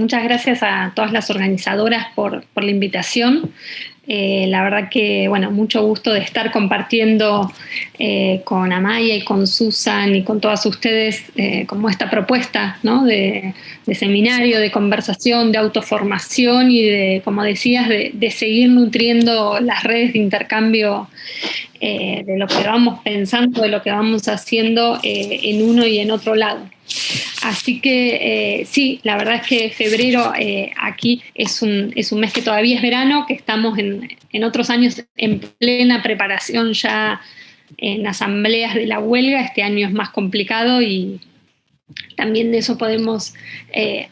muchas gracias a todas las organizadoras por la invitación. La verdad que, mucho gusto de estar compartiendo con Amaya y con Susan y con todas ustedes como esta propuesta, ¿no? de seminario, de conversación, de autoformación y de, como decías, de seguir nutriendo las redes de intercambio de lo que vamos pensando, de lo que vamos haciendo en uno y en otro lado. Así que sí, la verdad es que febrero aquí es un mes que todavía es verano, que estamos en otros años en plena preparación ya en asambleas de la huelga. Este año es más complicado y también de eso podemos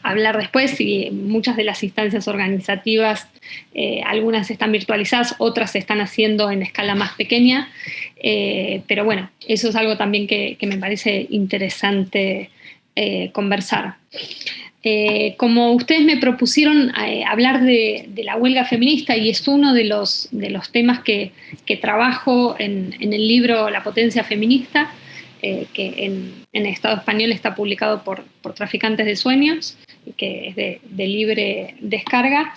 hablar después, y muchas de las instancias organizativas, algunas están virtualizadas, otras se están haciendo en escala más pequeña, pero bueno, eso es algo también que me parece interesante conversar. Como ustedes me propusieron hablar de la huelga feminista, y es uno de los temas que trabajo en el libro La potencia feminista, que en el Estado español está publicado por Traficantes de Sueños, que es de libre descarga.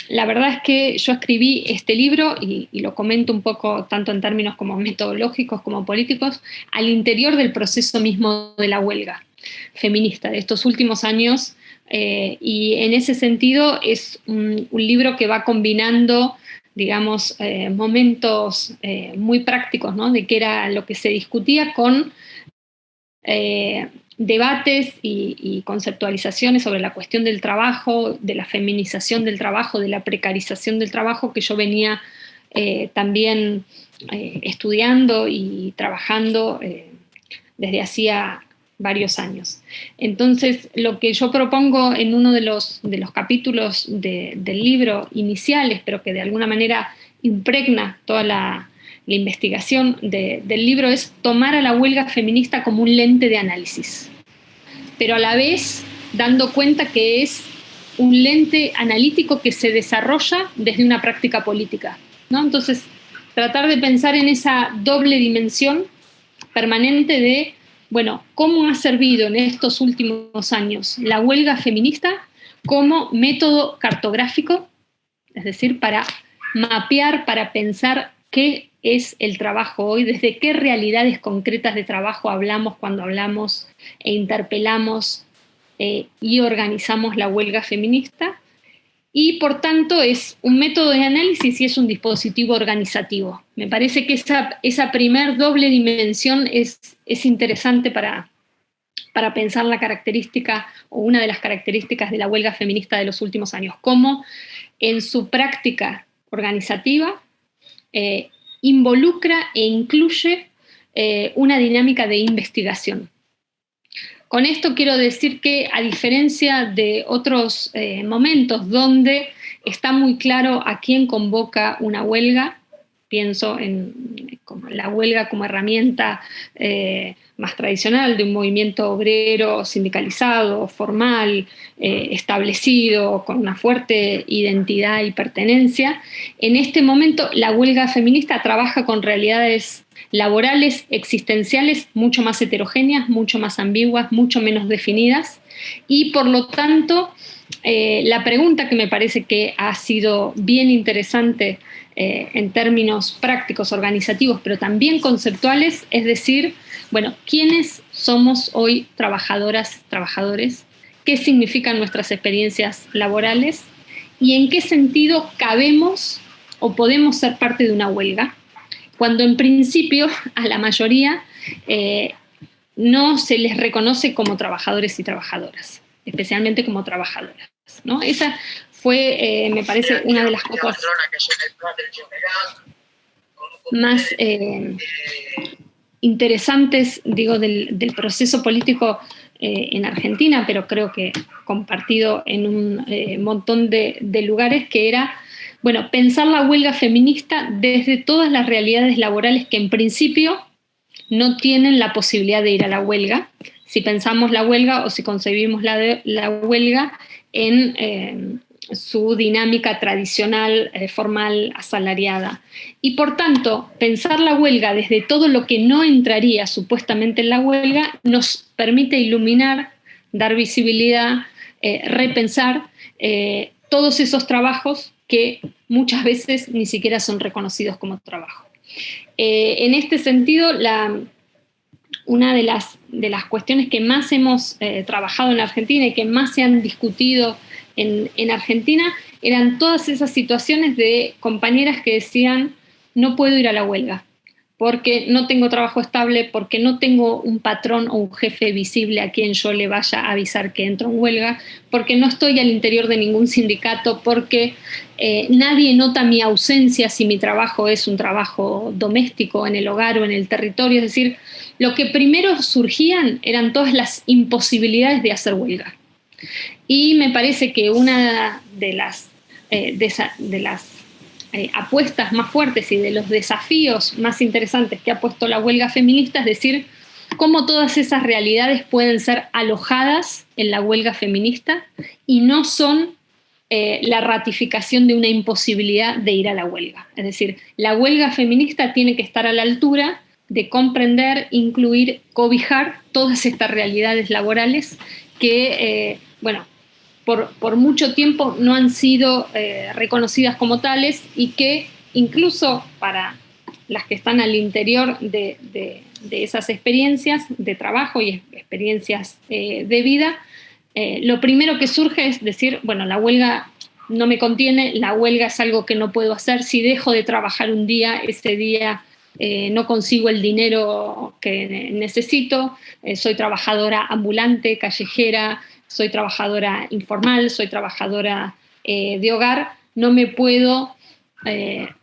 La verdad es que yo escribí este libro, y lo comento un poco tanto en términos como metodológicos como políticos, al interior del proceso mismo de la huelga feminista de estos últimos años, y en ese sentido es un libro que va combinando, digamos, momentos muy prácticos, ¿no? De qué era lo que se discutía, con debates y conceptualizaciones sobre la cuestión del trabajo, de la feminización del trabajo, de la precarización del trabajo, que yo venía también estudiando y trabajando desde hacía varios años. Entonces, lo que yo propongo en uno de los capítulos del libro iniciales, pero que de alguna manera impregna toda la investigación del libro, es tomar a la huelga feminista como un lente de análisis, pero a la vez dando cuenta que es un lente analítico que se desarrolla desde una práctica política, ¿no? Entonces, tratar de pensar en esa doble dimensión permanente de, bueno, cómo ha servido en estos últimos años la huelga feminista como método cartográfico, es decir, para mapear, para pensar qué es el trabajo hoy, desde qué realidades concretas de trabajo hablamos cuando hablamos e interpelamos y organizamos la huelga feminista. Y por tanto es un método de análisis y es un dispositivo organizativo. Me parece que esa primer doble dimensión es interesante para pensar la característica, o una de las características de la huelga feminista de los últimos años, cómo en su práctica organizativa involucra e incluye una dinámica de investigación. Con esto quiero decir que, a diferencia de otros momentos donde está muy claro a quién convoca una huelga, pienso en la huelga como herramienta más tradicional de un movimiento obrero sindicalizado, formal, establecido, con una fuerte identidad y pertenencia. En este momento la huelga feminista trabaja con realidades laborales, existenciales, mucho más heterogéneas, mucho más ambiguas, mucho menos definidas, y por lo tanto la pregunta que me parece que ha sido bien interesante en términos prácticos, organizativos, pero también conceptuales, es decir, bueno, ¿quiénes somos hoy trabajadoras, trabajadores? ¿Qué significan nuestras experiencias laborales? ¿Y en qué sentido cabemos o podemos ser parte de una huelga, cuando en principio a la mayoría no se les reconoce como trabajadores y trabajadoras, especialmente como trabajadoras, ¿no? Esa fue, me parece, una de las cosas más interesantes, digo, del proceso político en Argentina, pero creo que compartido en un montón de lugares, que era, bueno, pensar la huelga feminista desde todas las realidades laborales que en principio no tienen la posibilidad de ir a la huelga, si pensamos la huelga o si concebimos la huelga en su dinámica tradicional, formal, asalariada. Y por tanto, pensar la huelga desde todo lo que no entraría supuestamente en la huelga nos permite iluminar, dar visibilidad, repensar todos esos trabajos que muchas veces ni siquiera son reconocidos como trabajo. En este sentido, una de las cuestiones que más hemos trabajado en Argentina y que más se han discutido en Argentina eran todas esas situaciones de compañeras que decían: no puedo ir a la huelga porque no tengo trabajo estable, porque no tengo un patrón o un jefe visible a quien yo le vaya a avisar que entro en huelga, porque no estoy al interior de ningún sindicato, porque nadie nota mi ausencia si mi trabajo es un trabajo doméstico en el hogar o en el territorio. Es decir, lo que primero surgían eran todas las imposibilidades de hacer huelga. Y me parece que una de las apuestas más fuertes y de los desafíos más interesantes que ha puesto la huelga feminista es decir, cómo todas esas realidades pueden ser alojadas en la huelga feminista y no son la ratificación de una imposibilidad de ir a la huelga. Es decir, la huelga feminista tiene que estar a la altura de comprender, incluir, cobijar todas estas realidades laborales que, por mucho tiempo no han sido reconocidas como tales y que incluso para las que están al interior de esas experiencias de trabajo y experiencias de vida, lo primero que surge es decir, bueno, la huelga no me contiene, la huelga es algo que no puedo hacer, si dejo de trabajar un día, ese día no consigo el dinero que necesito, soy trabajadora ambulante, callejera, soy trabajadora informal, soy trabajadora de hogar, no me puedo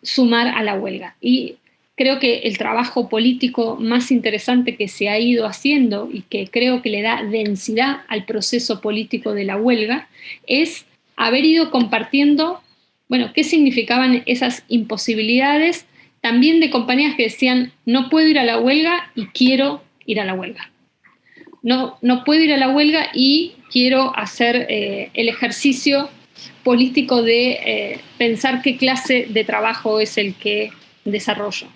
sumar a la huelga. Y creo que el trabajo político más interesante que se ha ido haciendo y que creo que le da densidad al proceso político de la huelga es haber ido compartiendo, qué significaban esas imposibilidades, también de compañías que decían, no puedo ir a la huelga y quiero ir a la huelga. No puedo ir a la huelga y quiero hacer el ejercicio político de pensar qué clase de trabajo es el que desarrollo.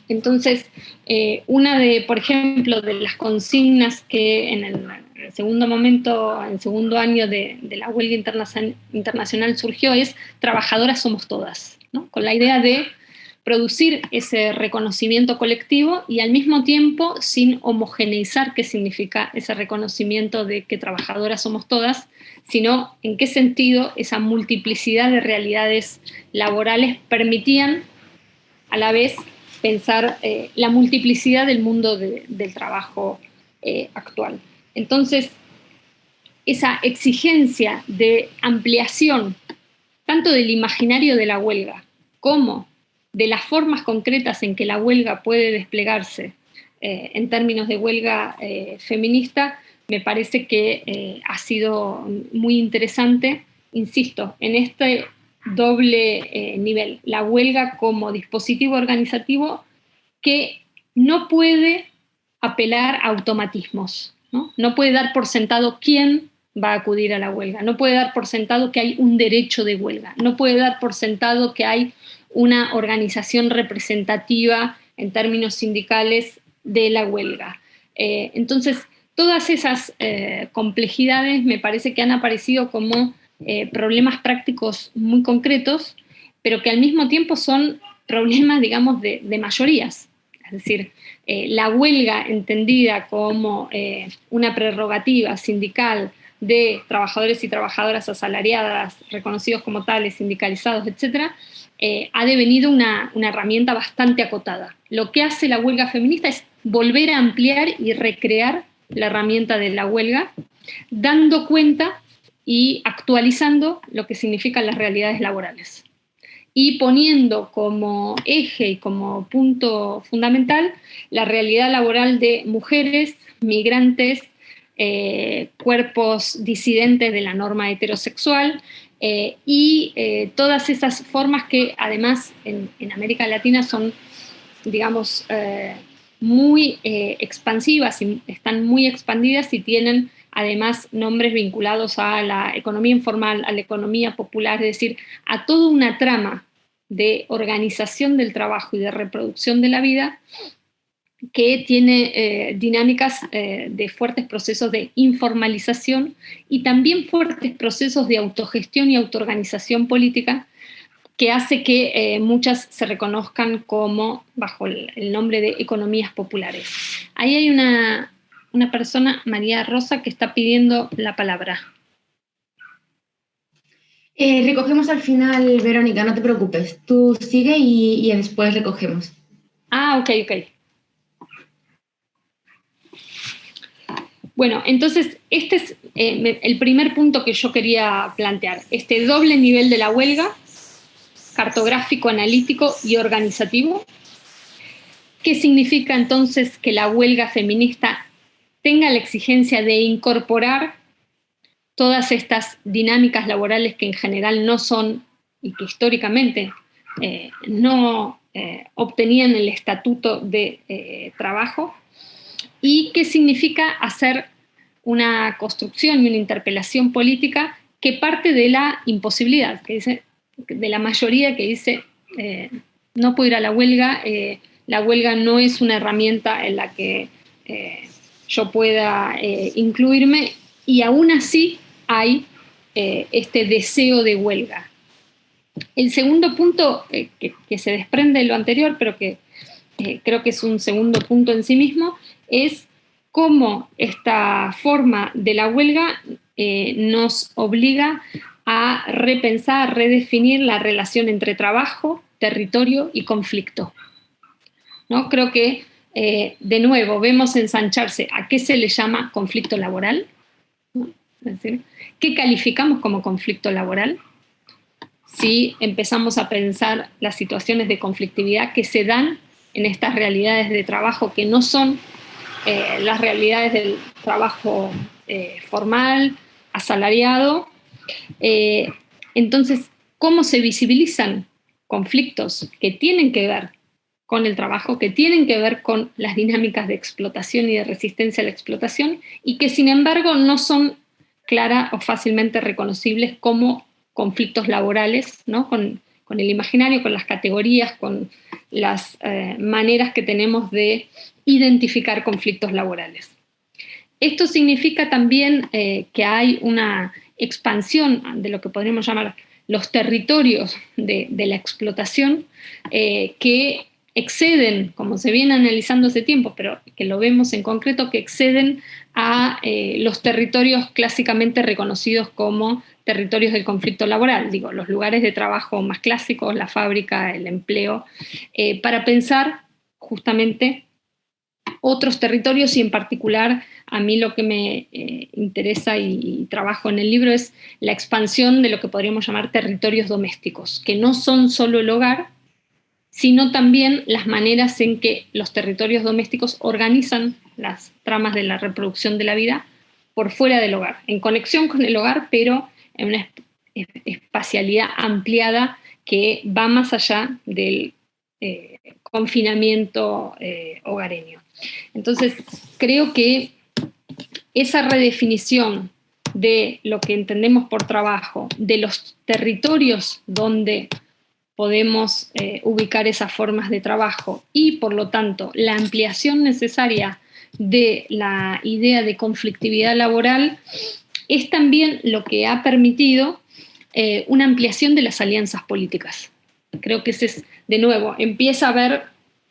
Entonces, por ejemplo, de las consignas que en el segundo año de la huelga internacional surgió es trabajadoras somos todas, ¿no? Con la idea de producir ese reconocimiento colectivo y al mismo tiempo sin homogeneizar qué significa ese reconocimiento de que trabajadoras somos todas, sino en qué sentido esa multiplicidad de realidades laborales permitían a la vez pensar la multiplicidad del mundo del trabajo actual. Entonces, esa exigencia de ampliación tanto del imaginario de la huelga como de las formas concretas en que la huelga puede desplegarse en términos de huelga feminista, me parece que ha sido muy interesante, insisto, en este doble nivel, la huelga como dispositivo organizativo que no puede apelar a automatismos, no puede dar por sentado quién va a acudir a la huelga, no puede dar por sentado que hay un derecho de huelga, no puede dar por sentado que hay una organización representativa en términos sindicales de la huelga. Entonces, todas esas complejidades me parece que han aparecido como problemas prácticos muy concretos, pero que al mismo tiempo son problemas, digamos, de mayorías. Es decir, la huelga entendida como una prerrogativa sindical de trabajadores y trabajadoras asalariadas, reconocidos como tales, sindicalizados, etc., ha devenido una herramienta bastante acotada. Lo que hace la huelga feminista es volver a ampliar y recrear la herramienta de la huelga, dando cuenta y actualizando lo que significan las realidades laborales. Y poniendo como eje y como punto fundamental la realidad laboral de mujeres, migrantes, cuerpos disidentes de la norma heterosexual, y todas esas formas que además en América Latina son, digamos, muy expansivas y están muy expandidas y tienen además nombres vinculados a la economía informal, a la economía popular, es decir, a toda una trama de organización del trabajo y de reproducción de la vida que tiene dinámicas de fuertes procesos de informalización y también fuertes procesos de autogestión y autoorganización política, que hace que muchas se reconozcan como bajo el nombre de economías populares. Ahí hay una persona, María Rosa, que está pidiendo la palabra. Recogemos al final, Verónica, no te preocupes. Tú sigue y después recogemos. Ok. Bueno, entonces este es el primer punto que yo quería plantear. Este doble nivel de la huelga, cartográfico, analítico y organizativo. ¿Qué significa entonces que la huelga feminista tenga la exigencia de incorporar todas estas dinámicas laborales que en general no son, y que históricamente no obtenían el estatuto de trabajo? ¿Y qué significa hacer una construcción y una interpelación política que parte de la imposibilidad, que dice, de la mayoría que dice no puedo ir a la huelga no es una herramienta en la que yo pueda incluirme, y aún así hay este deseo de huelga. El segundo punto que se desprende de lo anterior, pero que creo que es un segundo punto en sí mismo, es cómo esta forma de la huelga nos obliga a repensar, redefinir la relación entre trabajo, territorio y conflicto, ¿no? Creo que, de nuevo, vemos ensancharse a qué se le llama conflicto laboral, ¿no? Es decir, ¿qué calificamos como conflicto laboral? Si empezamos a pensar las situaciones de conflictividad que se dan en estas realidades de trabajo que no son las realidades del trabajo formal, asalariado. Entonces, ¿cómo se visibilizan conflictos que tienen que ver con el trabajo, que tienen que ver con las dinámicas de explotación y de resistencia a la explotación, y que sin embargo no son claras o fácilmente reconocibles como conflictos laborales, ¿no? Con el imaginario, con las categorías, con las maneras que tenemos de identificar conflictos laborales? Esto significa también que hay una expansión de lo que podríamos llamar los territorios de la explotación que exceden, como se viene analizando hace tiempo, pero que lo vemos en concreto, que exceden a los territorios clásicamente reconocidos como territorios del conflicto laboral, digo, los lugares de trabajo más clásicos, la fábrica, el empleo, para pensar justamente otros territorios, y en particular a mí lo que me interesa y trabajo en el libro es la expansión de lo que podríamos llamar territorios domésticos, que no son solo el hogar, sino también las maneras en que los territorios domésticos organizan las tramas de la reproducción de la vida por fuera del hogar, en conexión con el hogar, pero en una espacialidad ampliada que va más allá del confinamiento hogareño. Entonces, creo que esa redefinición de lo que entendemos por trabajo, de los territorios donde podemos ubicar esas formas de trabajo, y por lo tanto la ampliación necesaria de la idea de conflictividad laboral, es también lo que ha permitido una ampliación de las alianzas políticas. Creo que ese es, de nuevo, empieza a haber,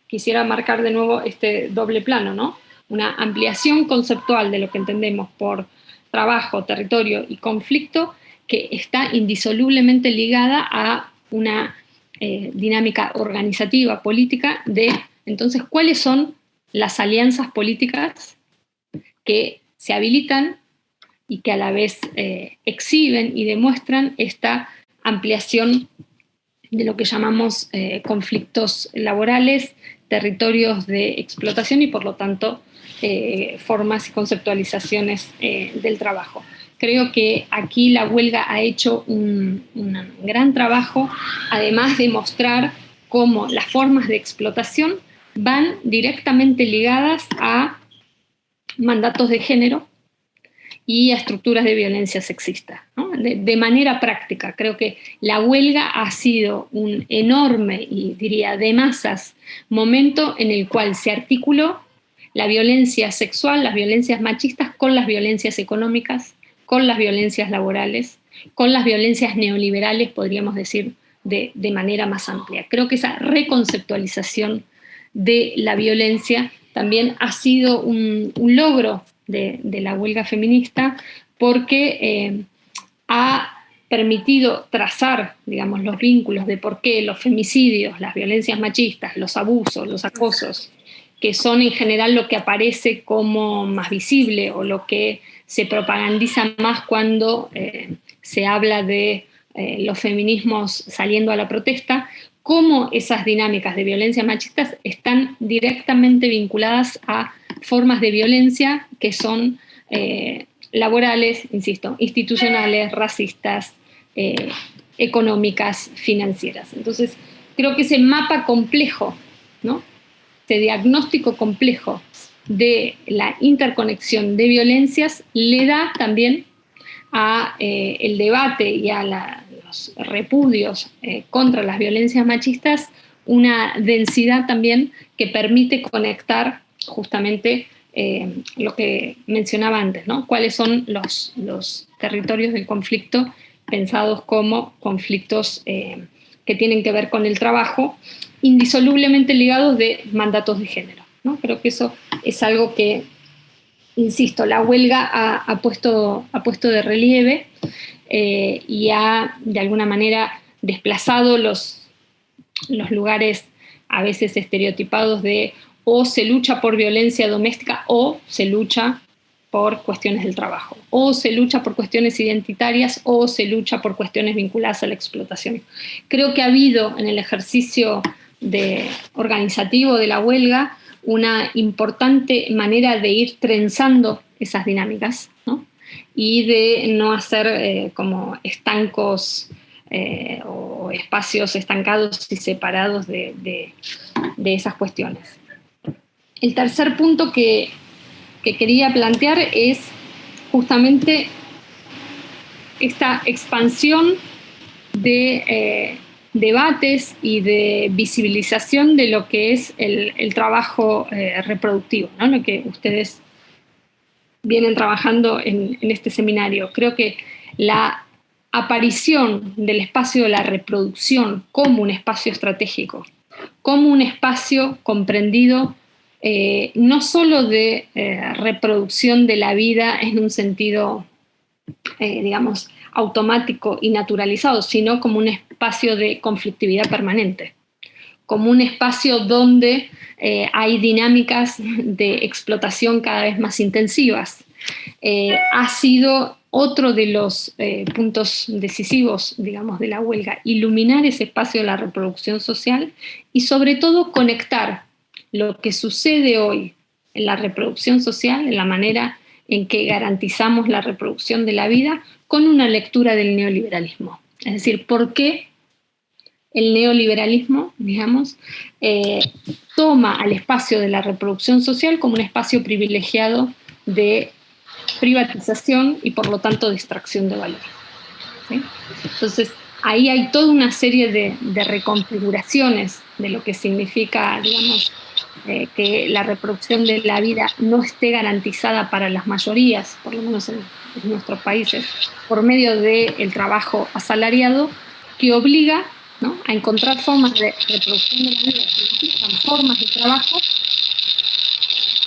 quisiera marcar de nuevo este doble plano, ¿no? Una ampliación conceptual de lo que entendemos por trabajo, territorio y conflicto, que está indisolublemente ligada a una dinámica organizativa, política, de entonces cuáles son las alianzas políticas que se habilitan y que a la vez exhiben y demuestran esta ampliación de lo que llamamos conflictos laborales, territorios de explotación y por lo tanto formas y conceptualizaciones del trabajo. Creo que aquí la huelga ha hecho un gran trabajo, además de mostrar cómo las formas de explotación van directamente ligadas a mandatos de género y a estructuras de violencia sexista, ¿no? De manera práctica, creo que la huelga ha sido un enorme, y diría de masas, momento en el cual se articuló la violencia sexual, las violencias machistas, con las violencias económicas, con las violencias laborales, con las violencias neoliberales, podríamos decir, de manera más amplia. Creo que esa reconceptualización de la violencia también ha sido un logro de la huelga feminista, porque ha permitido trazar, digamos, los vínculos de por qué los femicidios, las violencias machistas, los abusos, los acosos, que son en general lo que aparece como más visible o lo que se propagandiza más cuando se habla de los feminismos saliendo a la protesta, cómo esas dinámicas de violencia machistas están directamente vinculadas a formas de violencia que son laborales, insisto, institucionales, racistas, económicas, financieras. Entonces, creo que ese mapa complejo, ¿no?, ese diagnóstico complejo de la interconexión de violencias le da también a el debate y a los repudios contra las violencias machistas una densidad también que permite conectar justamente lo que mencionaba antes, ¿no? Cuáles son los territorios del conflicto pensados como conflictos que tienen que ver con el trabajo, indisolublemente ligados de mandatos de género, ¿no? Creo que eso es algo que, insisto, la huelga ha puesto de relieve y ha, de alguna manera, desplazado los lugares a veces estereotipados de o se lucha por violencia doméstica o se lucha por cuestiones del trabajo, o se lucha por cuestiones identitarias o se lucha por cuestiones vinculadas a la explotación. Creo que ha habido en el ejercicio organizativo de la huelga una importante manera de ir trenzando esas dinámicas, ¿no?, y de no hacer como estancos o espacios estancados y separados de esas cuestiones. El tercer punto que quería plantear es justamente esta expansión de debates y de visibilización de lo que es el trabajo reproductivo, ¿no?, lo que ustedes vienen trabajando en este seminario. Creo que la aparición del espacio de la reproducción como un espacio estratégico, como un espacio comprendido no solo de reproducción de la vida en un sentido, digamos, automático y naturalizado, sino como un espacio de conflictividad permanente, como un espacio donde hay dinámicas de explotación cada vez más intensivas. Ha sido otro de los puntos decisivos, digamos, de la huelga, iluminar ese espacio de la reproducción social y sobre todo conectar lo que sucede hoy en la reproducción social, en la manera en que garantizamos la reproducción de la vida, con una lectura del neoliberalismo. Es decir, ¿por qué el neoliberalismo, digamos, toma al espacio de la reproducción social como un espacio privilegiado de privatización y por lo tanto de extracción de valor? ¿Sí? Entonces, ahí hay toda una serie de reconfiguraciones de lo que significa, digamos, que la reproducción de la vida no esté garantizada para las mayorías, por lo menos en nuestros países, por medio del trabajo asalariado, que obliga, ¿no?, a encontrar formas de reproducción de la vida que implican formas de trabajo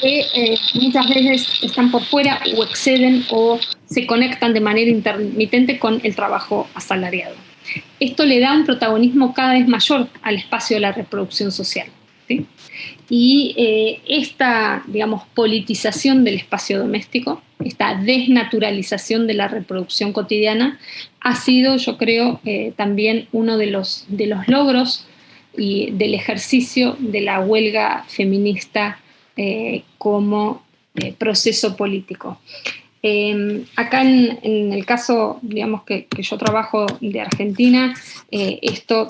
que muchas veces están por fuera o exceden o se conectan de manera intermitente con el trabajo asalariado. Esto le da un protagonismo cada vez mayor al espacio de la reproducción social, ¿sí? Y esta, digamos, politización del espacio doméstico, esta desnaturalización de la reproducción cotidiana, ha sido, yo creo, también uno de los logros y del ejercicio de la huelga feminista como proceso político. Acá en el caso, digamos, que yo trabajo de Argentina, esto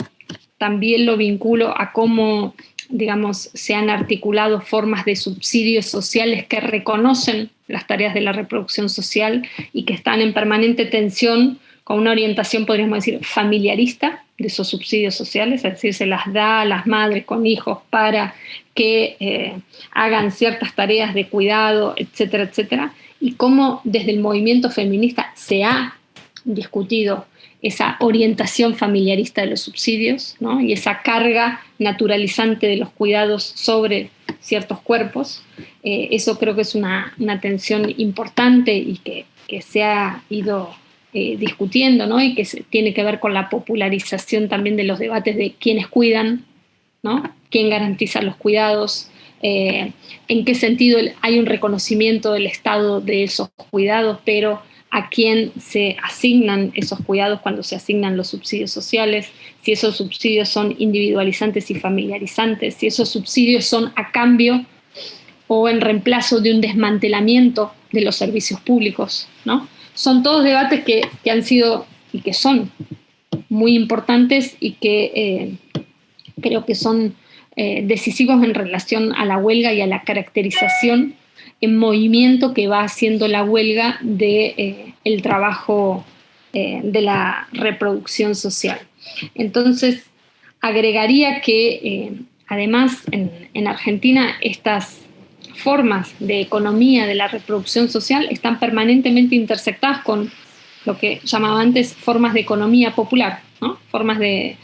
también lo vinculo a cómo digamos, se han articulado formas de subsidios sociales que reconocen las tareas de la reproducción social y que están en permanente tensión con una orientación, podríamos decir, familiarista de esos subsidios sociales, es decir, se las da a las madres con hijos para que hagan ciertas tareas de cuidado, etcétera, etcétera, y cómo desde el movimiento feminista se ha discutido esa orientación familiarista de los subsidios, ¿no? Y esa carga naturalizante de los cuidados sobre ciertos cuerpos. Eso creo que es una tensión importante y que se ha ido discutiendo, ¿no? Y que tiene que ver con la popularización también de los debates de quiénes cuidan, ¿no? ¿Quién garantiza los cuidados? ¿En qué sentido hay un reconocimiento del Estado de esos cuidados, pero a quién se asignan esos cuidados cuando se asignan los subsidios sociales, si esos subsidios son individualizantes y familiarizantes, si esos subsidios son a cambio o en reemplazo de un desmantelamiento de los servicios públicos, ¿no? Son todos debates que han sido y que son muy importantes y que creo que son decisivos en relación a la huelga y a la caracterización en movimiento que va haciendo la huelga de el trabajo de la reproducción social. Entonces, agregaría que además en Argentina estas formas de economía de la reproducción social están permanentemente intersectadas con lo que llamaba antes formas de economía popular, ¿no? Formas de...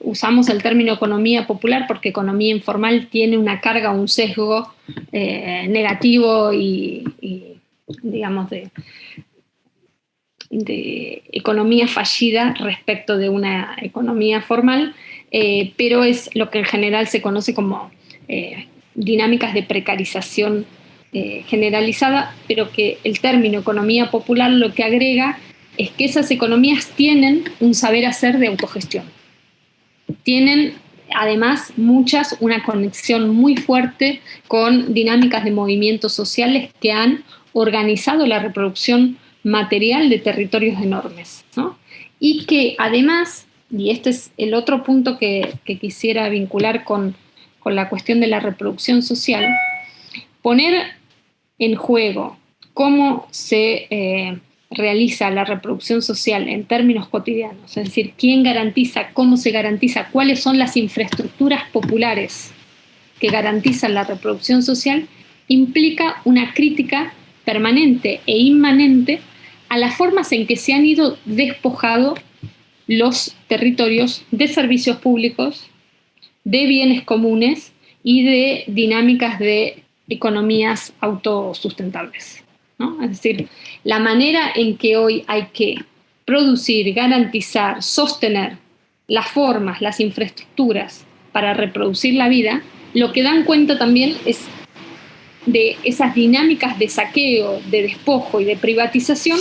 usamos el término economía popular porque economía informal tiene una carga, un sesgo negativo y digamos, de economía fallida respecto de una economía formal, pero es lo que en general se conoce como dinámicas de precarización generalizada, pero que el término economía popular lo que agrega es que esas economías tienen un saber hacer de autogestión. Tienen, además, muchas, una conexión muy fuerte con dinámicas de movimientos sociales que han organizado la reproducción material de territorios enormes, ¿no? Y que además, y este es el otro punto que quisiera vincular con la cuestión de la reproducción social, poner en juego cómo se realiza la reproducción social en términos cotidianos, es decir, quién garantiza, cómo se garantiza, cuáles son las infraestructuras populares que garantizan la reproducción social, implica una crítica permanente e inmanente a las formas en que se han ido despojando los territorios de servicios públicos, de bienes comunes y de dinámicas de economías autosustentables, ¿no? Es decir, la manera en que hoy hay que producir, garantizar, sostener las formas, las infraestructuras para reproducir la vida, lo que dan cuenta también es de esas dinámicas de saqueo, de despojo y de privatización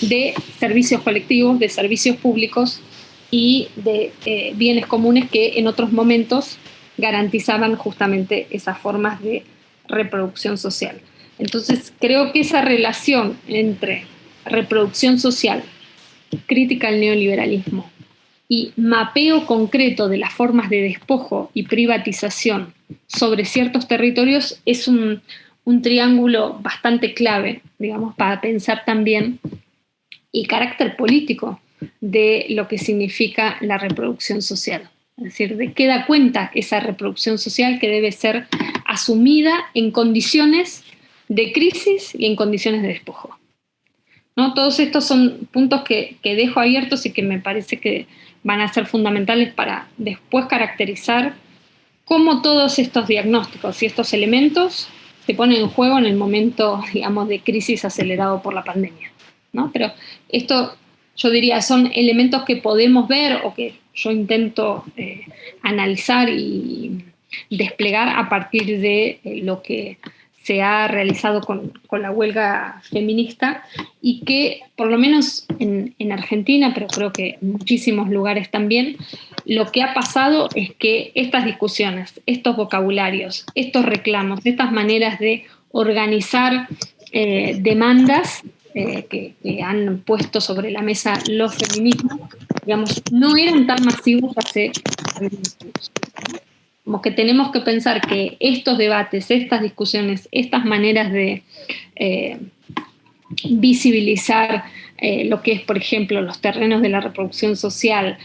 de servicios colectivos, de servicios públicos y de bienes comunes que en otros momentos garantizaban justamente esas formas de reproducción social. Entonces, creo que esa relación entre reproducción social, crítica al neoliberalismo y mapeo concreto de las formas de despojo y privatización sobre ciertos territorios es un triángulo bastante clave, digamos, para pensar también el carácter político de lo que significa la reproducción social. Es decir, de qué da cuenta esa reproducción social que debe ser asumida en condiciones de crisis y en condiciones de despojo, ¿no? Todos estos son puntos que dejo abiertos y que me parece que van a ser fundamentales para después caracterizar cómo todos estos diagnósticos y estos elementos se ponen en juego en el momento, digamos, de crisis acelerado por la pandemia, ¿no? Pero esto, yo diría, son elementos que podemos ver o que yo intento analizar y desplegar a partir de lo que se ha realizado con la huelga feminista y que, por lo menos en Argentina, pero creo que en muchísimos lugares también, lo que ha pasado es que estas discusiones, estos vocabularios, estos reclamos, estas maneras de organizar demandas que han puesto sobre la mesa los feminismos, digamos, no eran tan masivos hace algunos años. Como que tenemos que pensar que estos debates, estas discusiones, estas maneras de visibilizar lo que es, por ejemplo, los terrenos de la reproducción social,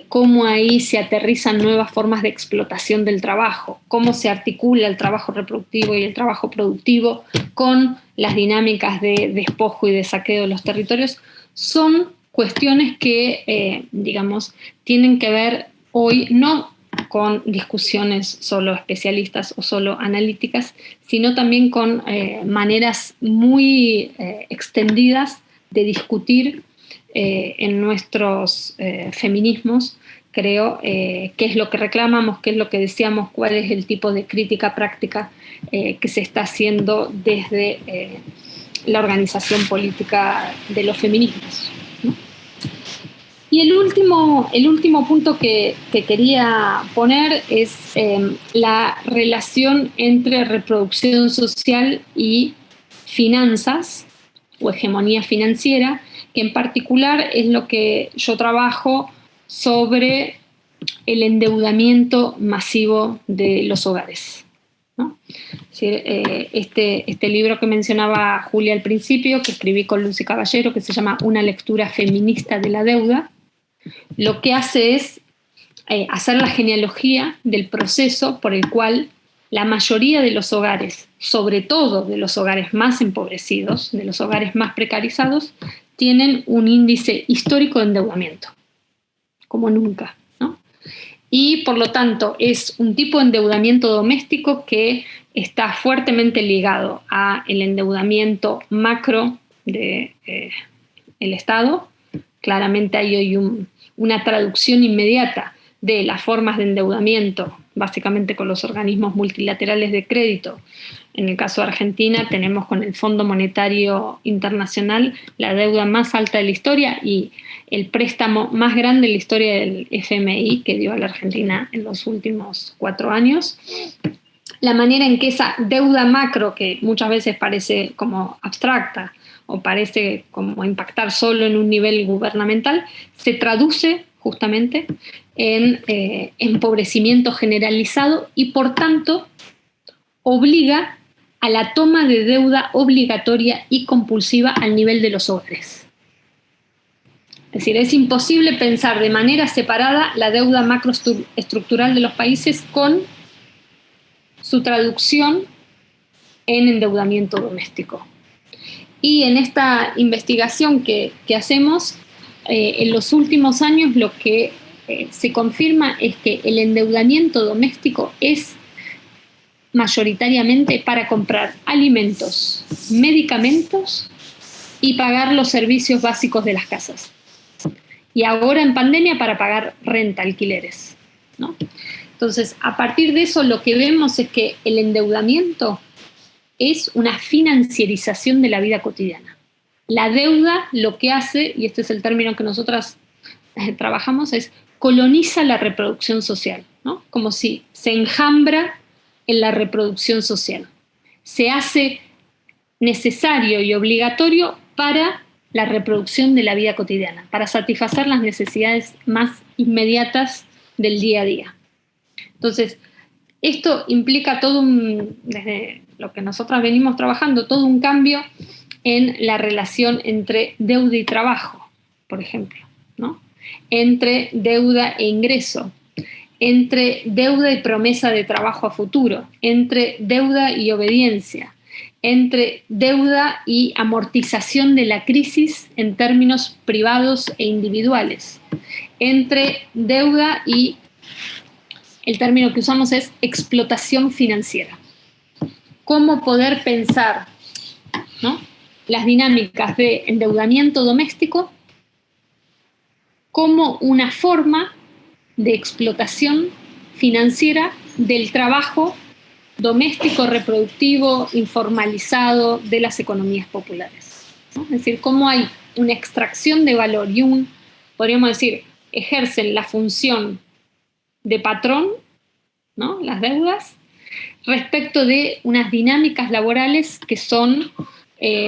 cómo ahí se aterrizan nuevas formas de explotación del trabajo, cómo se articula el trabajo reproductivo y el trabajo productivo con las dinámicas de despojo y de saqueo de los territorios, son cuestiones que, digamos, tienen que ver hoy no con discusiones solo especialistas o solo analíticas, sino también con maneras muy extendidas de discutir en nuestros feminismos, creo, qué es lo que reclamamos, qué es lo que deseamos, cuál es el tipo de crítica práctica que se está haciendo desde la organización política de los feminismos. Y el último punto que quería poner es la relación entre reproducción social y finanzas o hegemonía financiera, que en particular es lo que yo trabajo sobre el endeudamiento masivo de los hogares, ¿no? Este libro que mencionaba Julia al principio, que escribí con Lucy Caballero, que se llama Una lectura feminista de la deuda, lo que hace es hacer la genealogía del proceso por el cual la mayoría de los hogares, sobre todo de los hogares más empobrecidos, de los hogares más precarizados, tienen un índice histórico de endeudamiento, como nunca, ¿no? Y por lo tanto es un tipo de endeudamiento doméstico que está fuertemente ligado al endeudamiento macro del Estado. Claramente hay hoy una traducción inmediata de las formas de endeudamiento, básicamente con los organismos multilaterales de crédito. En el caso de Argentina tenemos con el Fondo Monetario Internacional la deuda más alta de la historia y el préstamo más grande de la historia del FMI que dio a la Argentina en los últimos 4 años. La manera en que esa deuda macro, que muchas veces parece como abstracta, o parece como impactar solo en un nivel gubernamental, se traduce justamente en empobrecimiento generalizado y por tanto obliga a la toma de deuda obligatoria y compulsiva al nivel de los hogares. Es decir, es imposible pensar de manera separada la deuda macroestructural de los países con su traducción en endeudamiento doméstico. Y en esta investigación que hacemos, en los últimos años lo que se confirma es que el endeudamiento doméstico es mayoritariamente para comprar alimentos, medicamentos y pagar los servicios básicos de las casas. Y ahora en pandemia para pagar renta, alquileres, ¿no? Entonces, a partir de eso lo que vemos es que el endeudamiento es una financiarización de la vida cotidiana. La deuda lo que hace, y este es el término que nosotras trabajamos, es coloniza la reproducción social, ¿no? Como si se enjambra en la reproducción social. Se hace necesario y obligatorio para la reproducción de la vida cotidiana, para satisfacer las necesidades más inmediatas del día a día. Entonces, esto implica desde lo que nosotras venimos trabajando, todo un cambio en la relación entre deuda y trabajo, por ejemplo, ¿no? Entre deuda e ingreso, entre deuda y promesa de trabajo a futuro, entre deuda y obediencia, entre deuda y amortización de la crisis en términos privados e individuales, entre deuda y el término que usamos es explotación financiera. Cómo poder pensar, ¿no?, las dinámicas de endeudamiento doméstico como una forma de explotación financiera del trabajo doméstico, reproductivo, informalizado de las economías populares, ¿no? Es decir, cómo hay una extracción de valor y podríamos decir, ejercen la función de patrón, ¿no?, las deudas, respecto de unas dinámicas laborales que son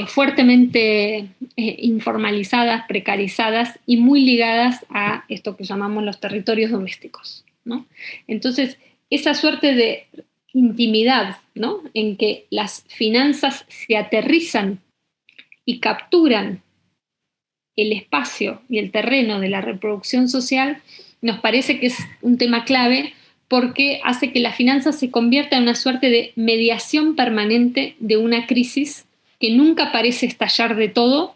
fuertemente informalizadas, precarizadas y muy ligadas a esto que llamamos los territorios domésticos, ¿no? Entonces, esa suerte de intimidad, ¿no? En que las finanzas se aterrizan y capturan el espacio y el terreno de la reproducción social, nos parece que es un tema clave porque hace que la finanza se convierta en una suerte de mediación permanente de una crisis que nunca parece estallar del todo,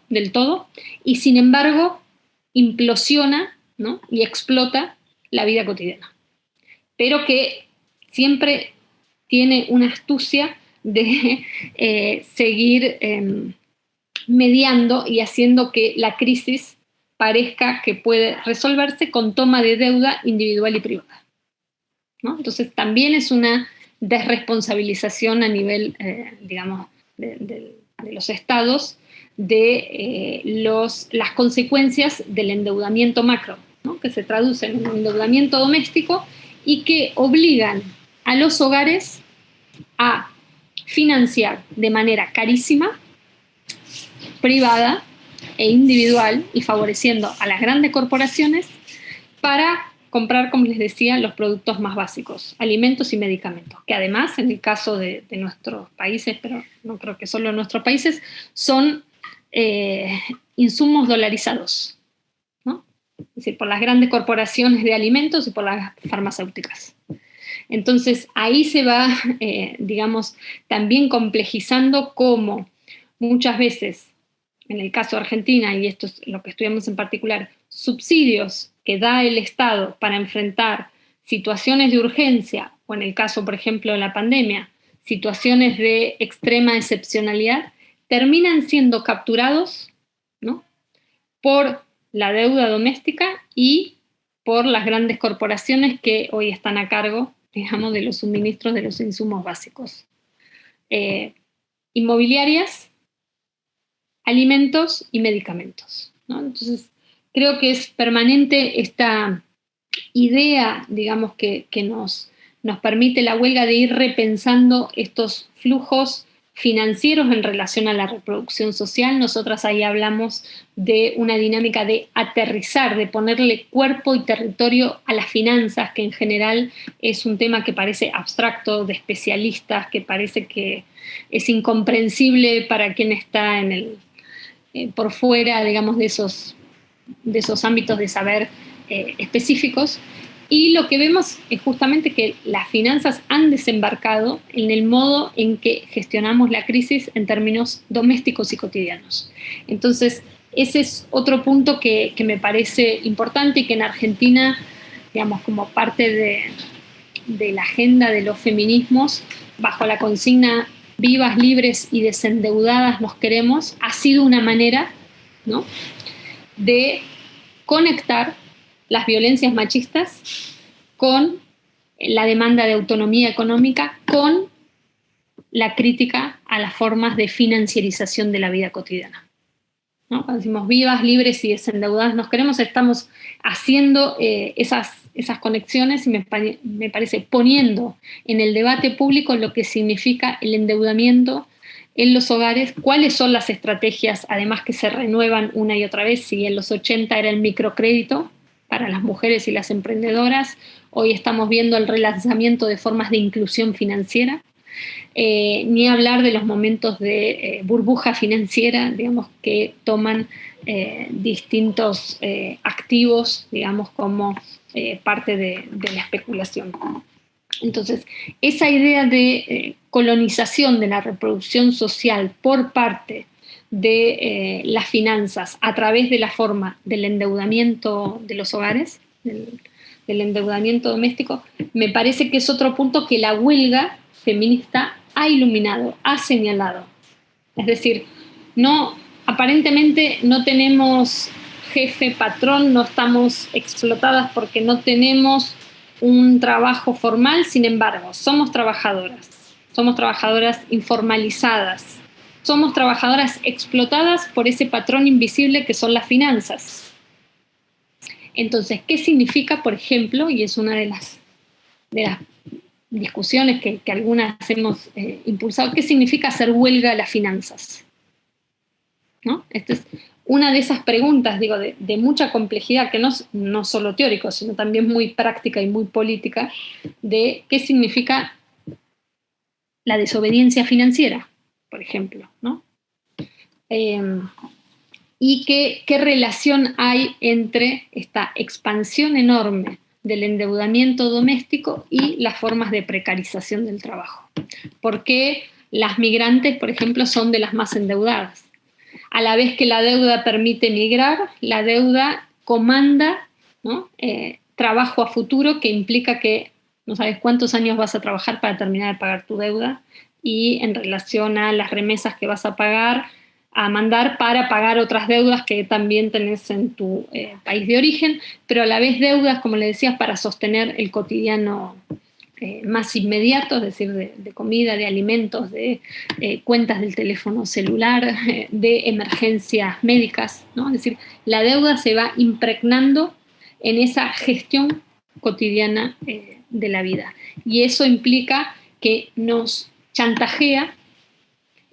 y sin embargo implosiona, ¿no? Y explota la vida cotidiana. Pero que siempre tiene una astucia de seguir mediando y haciendo que la crisis parezca que puede resolverse con toma de deuda individual y privada, ¿no? Entonces también es una desresponsabilización a nivel, digamos, de los estados de las consecuencias del endeudamiento macro, ¿no? Que se traduce en un endeudamiento doméstico y que obligan a los hogares a financiar de manera carísima, privada e individual, y favoreciendo a las grandes corporaciones para comprar, como les decía, los productos más básicos, alimentos y medicamentos, que además, en el caso de nuestros países, pero no creo que solo en nuestros países, son insumos dolarizados, ¿no? Es decir, por las grandes corporaciones de alimentos y por las farmacéuticas. Entonces, ahí se va, digamos, también complejizando cómo muchas veces, en el caso de Argentina, y esto es lo que estudiamos en particular, subsidios que da el Estado para enfrentar situaciones de urgencia, o en el caso, por ejemplo, de la pandemia, situaciones de extrema excepcionalidad, terminan siendo capturados, ¿no? Por la deuda doméstica y por las grandes corporaciones que hoy están a cargo, digamos, de los suministros de los insumos básicos. Inmobiliarias, alimentos y medicamentos, ¿no? Entonces, creo que es permanente esta idea, digamos, que nos permite la huelga de ir repensando estos flujos financieros en relación a la reproducción social. Nosotras ahí hablamos de una dinámica de aterrizar, de ponerle cuerpo y territorio a las finanzas, que en general es un tema que parece abstracto, de especialistas, que parece que es incomprensible para quien está por fuera, digamos, de esos ámbitos de saber específicos. Y lo que vemos es justamente que las finanzas han desembarcado en el modo en que gestionamos la crisis en términos domésticos y cotidianos. Entonces, ese es otro punto que me parece importante y que en Argentina, digamos, como parte de la agenda de los feminismos, bajo la consigna vivas, libres y desendeudadas nos queremos, ha sido una manera, ¿no?, de conectar las violencias machistas con la demanda de autonomía económica, con la crítica a las formas de financiarización de la vida cotidiana, ¿no? Cuando decimos vivas, libres y desendeudadas nos queremos, estamos haciendo esas conexiones y me parece poniendo en el debate público lo que significa el endeudamiento en los hogares, cuáles son las estrategias, además que se renuevan una y otra vez. Si en los 80 era el microcrédito para las mujeres y las emprendedoras, hoy estamos viendo el relanzamiento de formas de inclusión financiera, ni hablar de los momentos de burbuja financiera, digamos, que toman distintos activos, digamos, como parte de la especulación. Entonces, esa idea de colonización de la reproducción social por parte de las finanzas a través de la forma del endeudamiento de los hogares, del endeudamiento doméstico, me parece que es otro punto que la huelga feminista ha iluminado, ha señalado. Es decir, aparentemente no tenemos jefe, patrón, no estamos explotadas porque no tenemos un trabajo formal, sin embargo, somos trabajadoras informalizadas, somos trabajadoras explotadas por ese patrón invisible que son las finanzas. Entonces, ¿qué significa, por ejemplo, y es una de las discusiones que algunas hemos impulsado, qué significa hacer huelga a las finanzas? ¿No? Esta es una de esas preguntas, digo, de mucha complejidad, que no solo teórico, sino también muy práctica y muy política, de qué significa la desobediencia financiera, por ejemplo, ¿no? Y qué relación hay entre esta expansión enorme del endeudamiento doméstico y las formas de precarización del trabajo. ¿Por qué las migrantes, por ejemplo, son de las más endeudadas? A la vez que la deuda permite migrar, la deuda comanda, ¿no? Trabajo a futuro, que implica que no sabes cuántos años vas a trabajar para terminar de pagar tu deuda, y en relación a las remesas que vas a pagar, a mandar para pagar otras deudas que también tenés en tu país de origen, pero a la vez deudas, como le decías, para sostener el cotidiano más inmediato, es decir, de comida, de alimentos, de cuentas del teléfono celular, de emergencias médicas, ¿no? Es decir, la deuda se va impregnando en esa gestión cotidiana de la vida. Y eso implica que nos chantajea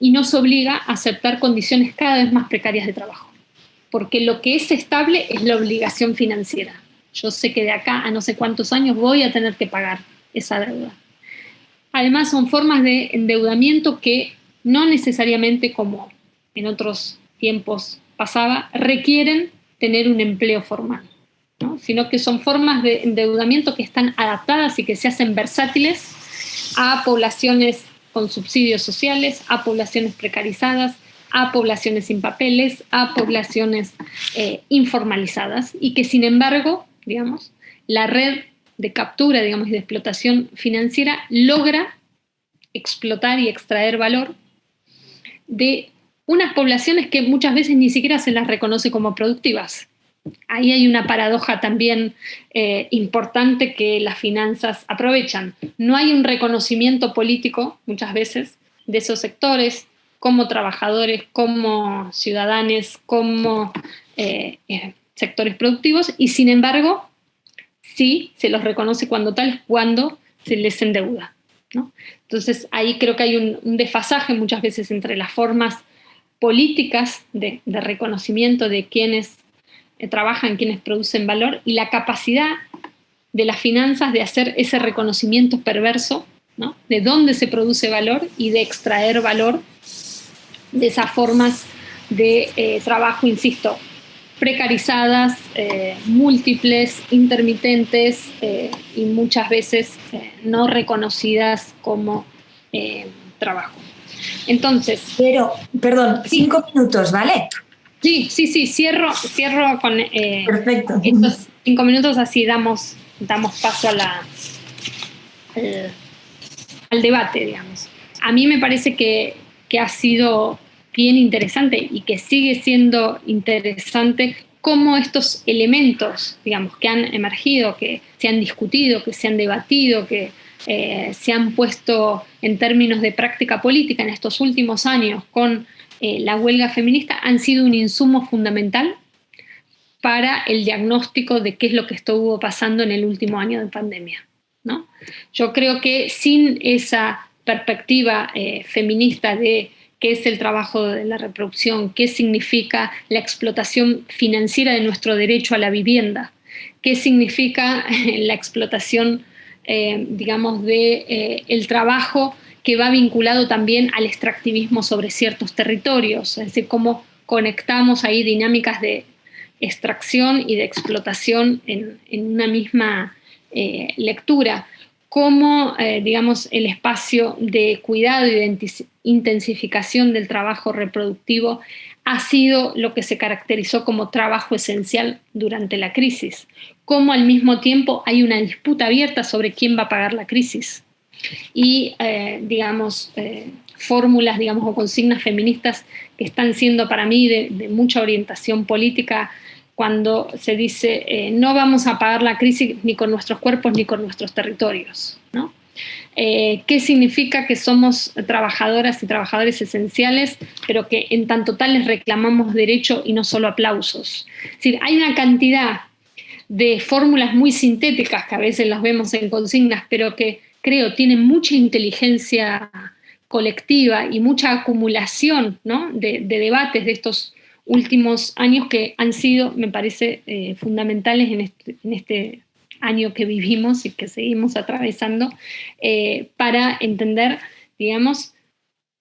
y nos obliga a aceptar condiciones cada vez más precarias de trabajo. Porque lo que es estable es la obligación financiera. Yo sé que de acá a no sé cuántos años voy a tener que pagar esa deuda. Además, son formas de endeudamiento que no necesariamente, como en otros tiempos pasaba, requieren tener un empleo formal, ¿no? Sino que son formas de endeudamiento que están adaptadas y que se hacen versátiles a poblaciones con subsidios sociales, a poblaciones precarizadas, a poblaciones sin papeles, a poblaciones informalizadas, y que sin embargo, digamos, la red de captura, digamos, y de explotación financiera logra explotar y extraer valor de unas poblaciones que muchas veces ni siquiera se las reconoce como productivas. Ahí hay una paradoja también importante que las finanzas aprovechan. No hay un reconocimiento político, muchas veces, de esos sectores como trabajadores, como ciudadanos, como sectores productivos, y sin embargo, sí se los reconoce cuando se les endeuda, ¿no? Entonces, ahí creo que hay un desfasaje muchas veces entre las formas políticas de reconocimiento de quienes trabajan, quienes producen valor, y la capacidad de las finanzas de hacer ese reconocimiento perverso, ¿no? De dónde se produce valor y de extraer valor de esas formas de trabajo, insisto, precarizadas, múltiples, intermitentes y muchas veces no reconocidas como trabajo. Entonces... Pero, perdón, 5 minutos, ¿vale? Sí, cierro con Perfecto. estos 5 minutos, así damos paso al debate, digamos. A mí me parece que ha sido bien interesante y que sigue siendo interesante cómo estos elementos, digamos, que han emergido, que se han discutido, que se han debatido, que se han puesto en términos de práctica política en estos últimos años con la huelga feminista, han sido un insumo fundamental para el diagnóstico de qué es lo que estuvo pasando en el último año de pandemia, ¿no? Yo creo que sin esa perspectiva feminista de qué es el trabajo de la reproducción, qué significa la explotación financiera de nuestro derecho a la vivienda, qué significa la explotación, digamos, el trabajo que va vinculado también al extractivismo sobre ciertos territorios, es decir, cómo conectamos ahí dinámicas de extracción y de explotación en una misma lectura, cómo, digamos, el espacio de cuidado y de intensificación del trabajo reproductivo ha sido lo que se caracterizó como trabajo esencial durante la crisis, cómo al mismo tiempo hay una disputa abierta sobre quién va a pagar la crisis. Y, digamos, fórmulas, digamos, o consignas feministas que están siendo para mí de mucha orientación política cuando se dice no vamos a pagar la crisis ni con nuestros cuerpos ni con nuestros territorios, ¿no? ¿Qué significa que somos trabajadoras y trabajadores esenciales, pero que en tanto tal les reclamamos derecho y no solo aplausos? Es decir, hay una cantidad de fórmulas muy sintéticas que a veces las vemos en consignas, pero que creo tienen mucha inteligencia colectiva y mucha acumulación, ¿no? de debates de estos últimos años que han sido, me parece, fundamentales en este año que vivimos y que seguimos atravesando, para entender, digamos,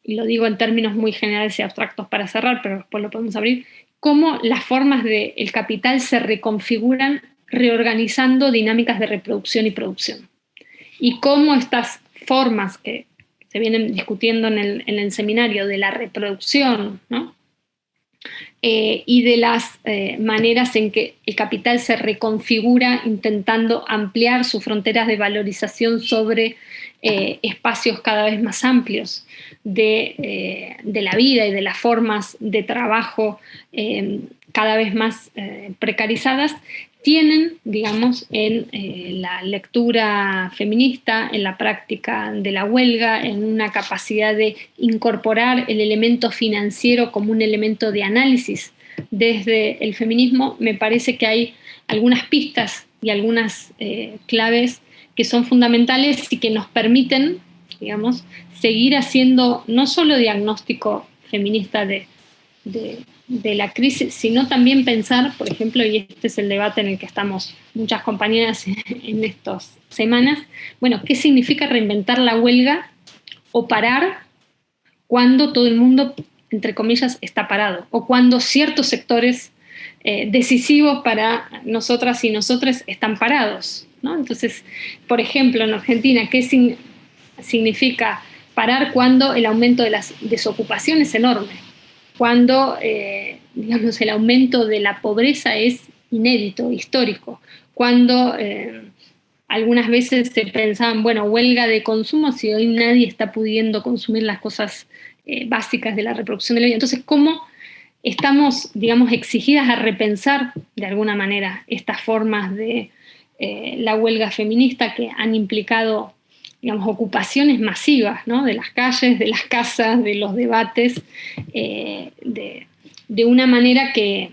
y lo digo en términos muy generales y abstractos para cerrar, pero después lo podemos abrir, cómo las formas del capital se reconfiguran reorganizando dinámicas de reproducción y producción. Y cómo estas formas que se vienen discutiendo en el seminario de la reproducción, ¿no? Y de las maneras en que el capital se reconfigura intentando ampliar sus fronteras de valorización sobre espacios cada vez más amplios de la vida y de las formas de trabajo cada vez más precarizadas, tienen, digamos, en la lectura feminista, en la práctica de la huelga, en una capacidad de incorporar el elemento financiero como un elemento de análisis desde el feminismo. Me parece que hay algunas pistas y algunas claves que son fundamentales y que nos permiten, digamos, seguir haciendo no solo diagnóstico feminista de la crisis, sino también pensar, por ejemplo, y este es el debate en el que estamos muchas compañeras en estas semanas, bueno, ¿qué significa reinventar la huelga o parar cuando todo el mundo, entre comillas, está parado? O cuando ciertos sectores decisivos para nosotras y nosotros están parados, ¿no? Entonces, por ejemplo, en Argentina, ¿qué significa parar cuando el aumento de la desocupación es enorme? Cuando, digamos, el aumento de la pobreza es inédito, histórico, cuando algunas veces se pensaban, bueno, huelga de consumo si hoy nadie está pudiendo consumir las cosas básicas de la reproducción de la vida. Entonces, ¿cómo estamos, digamos, exigidas a repensar de alguna manera estas formas de la huelga feminista que han implicado, digamos, ocupaciones masivas, ¿no? De las calles, de las casas, de los debates, de una manera que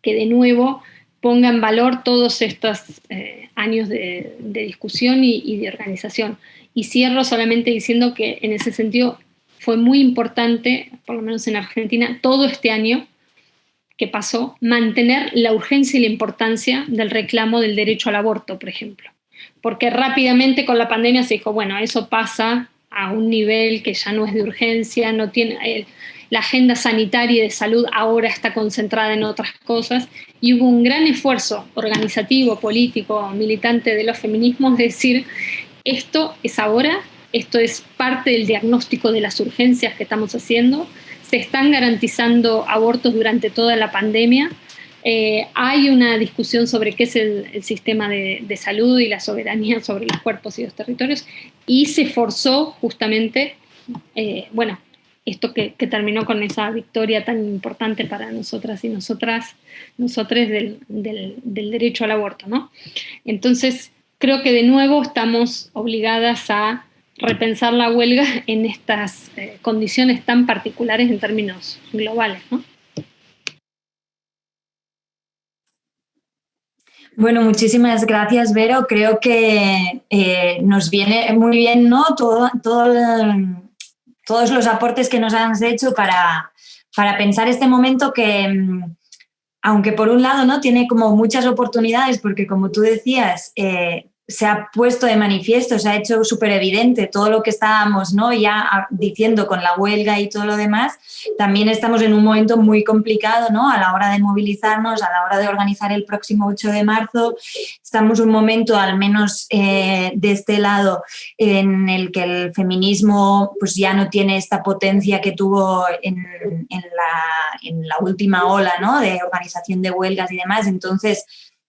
de nuevo ponga en valor todos estos años de discusión y de organización. Y cierro solamente diciendo que en ese sentido fue muy importante, por lo menos en Argentina, todo este año que pasó, mantener la urgencia y la importancia del reclamo del derecho al aborto, por ejemplo. Porque rápidamente con la pandemia se dijo, bueno, eso pasa a un nivel que ya no es de urgencia, no tiene, la agenda sanitaria y de salud ahora está concentrada en otras cosas, y hubo un gran esfuerzo organizativo, político, militante de los feminismos de decir, esto es ahora, esto es parte del diagnóstico de las urgencias que estamos haciendo, se están garantizando abortos durante toda la pandemia. Hay una discusión sobre qué es el sistema de salud y la soberanía sobre los cuerpos y los territorios, y se forzó justamente, bueno, esto que terminó con esa victoria tan importante para nosotras y nosotres del derecho al aborto, ¿no? Entonces, creo que de nuevo estamos obligadas a repensar la huelga en estas condiciones tan particulares en términos globales, ¿no? Bueno, muchísimas gracias, Vero. Creo que nos viene muy bien, ¿no? Todos los aportes que nos has hecho para pensar este momento que, aunque por un lado, ¿no?, tiene como muchas oportunidades, porque como tú decías, se ha puesto de manifiesto, se ha hecho súper evidente todo lo que estábamos, ¿no?, ya diciendo con la huelga y todo lo demás. También estamos en un momento muy complicado, ¿no?, a la hora de movilizarnos, a la hora de organizar el próximo 8 de marzo. Estamos en un momento, al menos de este lado, en el que el feminismo pues ya no tiene esta potencia que tuvo en la última ola, ¿no?, de organización de huelgas y demás. Entonces,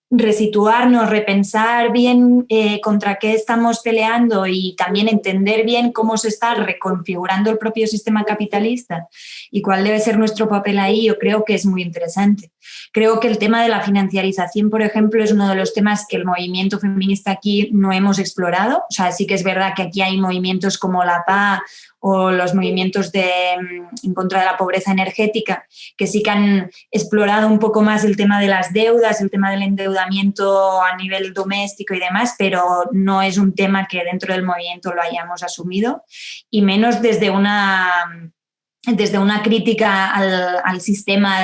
resituarnos, repensar bien contra qué estamos peleando y también entender bien cómo se está reconfigurando el propio sistema capitalista y cuál debe ser nuestro papel ahí, yo creo que es muy interesante. Creo que el tema de la financiarización, por ejemplo, es uno de los temas que el movimiento feminista aquí no hemos explorado. O sea, sí que es verdad que aquí hay movimientos como la PA o los movimientos en contra de la pobreza energética, que sí que han explorado un poco más el tema de las deudas, el tema del endeudamiento a nivel doméstico y demás, pero no es un tema que dentro del movimiento lo hayamos asumido, y menos desde una desde una crítica al sistema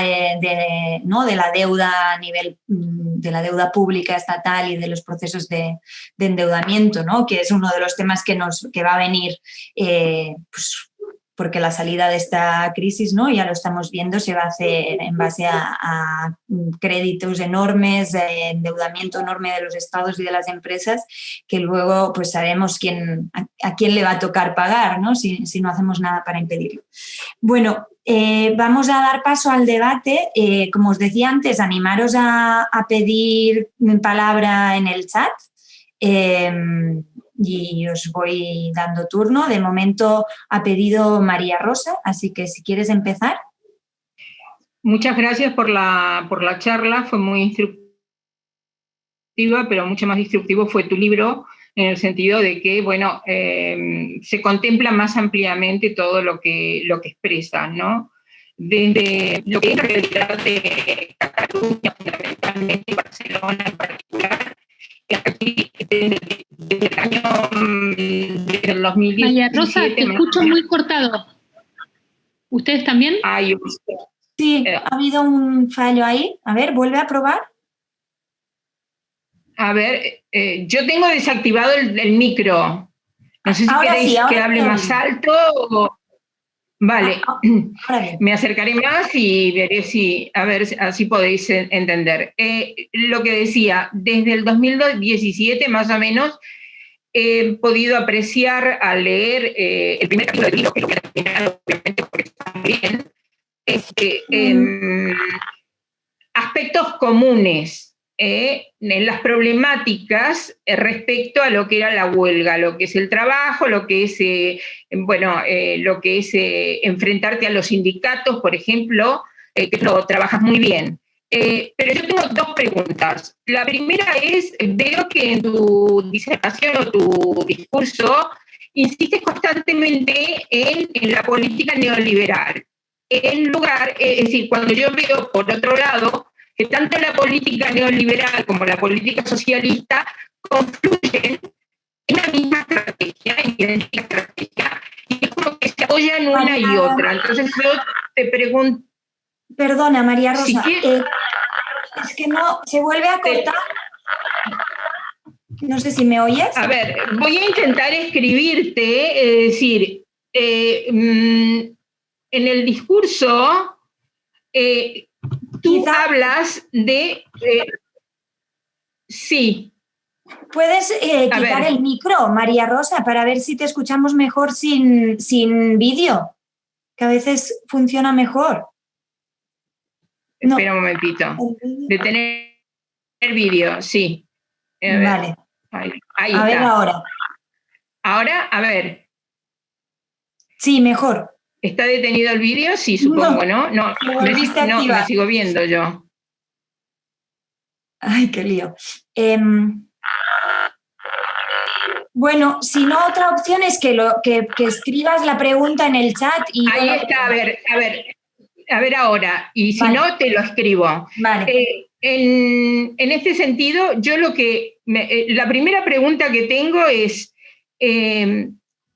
¿no? de la deuda a nivel de la deuda pública estatal y de los procesos de endeudamiento, ¿no? Que es uno de los temas que va a venir, pues, porque la salida de esta crisis, ¿no? Ya lo estamos viendo, se va a hacer en base a créditos enormes, endeudamiento enorme de los estados y de las empresas, que luego pues sabemos a quién le va a tocar pagar, ¿no? Si no hacemos nada para impedirlo. Bueno, vamos a dar paso al debate. Como os decía antes, animaros a pedir palabra en el chat. Y os voy dando turno. De momento ha pedido María Rosa, así que si quieres empezar. Muchas gracias por la charla, fue muy instructiva, pero mucho más instructivo fue tu libro, en el sentido de que, bueno, se contempla más ampliamente todo lo que expresa, ¿no? Desde lo que es la realidad de Cataluña, fundamentalmente, y Barcelona en particular, aquí desde el año desde el 2017. María Rosa, te escucho muy cortado. ¿Ustedes también? Ay, sí, ha habido un fallo ahí. A ver, vuelve a probar. A ver, yo tengo desactivado el micro. No sé si ahora queréis sí, que hable más alto o... Vale, me acercaré más y veré a ver, así podéis entender. Lo que decía, desde el 2017 más o menos, he podido apreciar al leer el primer capítulo del libro, que es lo que era final, obviamente, porque está muy bien, aspectos comunes en las problemáticas respecto a lo que era la huelga, lo que es el trabajo, lo que es, lo que es enfrentarte a los sindicatos, por ejemplo, que lo trabajas muy bien. Pero yo tengo dos preguntas. La primera es, veo que en tu disertación o tu discurso insistes constantemente en la política neoliberal. En lugar, es decir, cuando yo veo, por otro lado, que tanto la política neoliberal como la política socialista confluyen en la misma estrategia, en idéntica estrategia, y es como que se apoyan una y otra. Entonces yo te pregunto... Perdona, María Rosa, es que no, se vuelve a cortar. No sé si me oyes. A ver, voy a intentar escribirte, es decir, en el discurso... tú hablas de... sí. ¿Puedes quitar el micro, María Rosa, para ver si te escuchamos mejor sin vídeo? Que a veces funciona mejor. No. Espera un momentito. Detener el vídeo, sí. Vale. Ahí a está. Ver ahora. Ahora, a ver. Sí, mejor. ¿Está detenido el vídeo? Sí, supongo, ¿no? No, me sigo viendo yo. Ay, qué lío. Bueno, si no, otra opción es que escribas la pregunta en el chat y... Ahí está, a ver ahora. Y si no, te lo escribo. Vale. En este sentido, yo la primera pregunta que tengo es...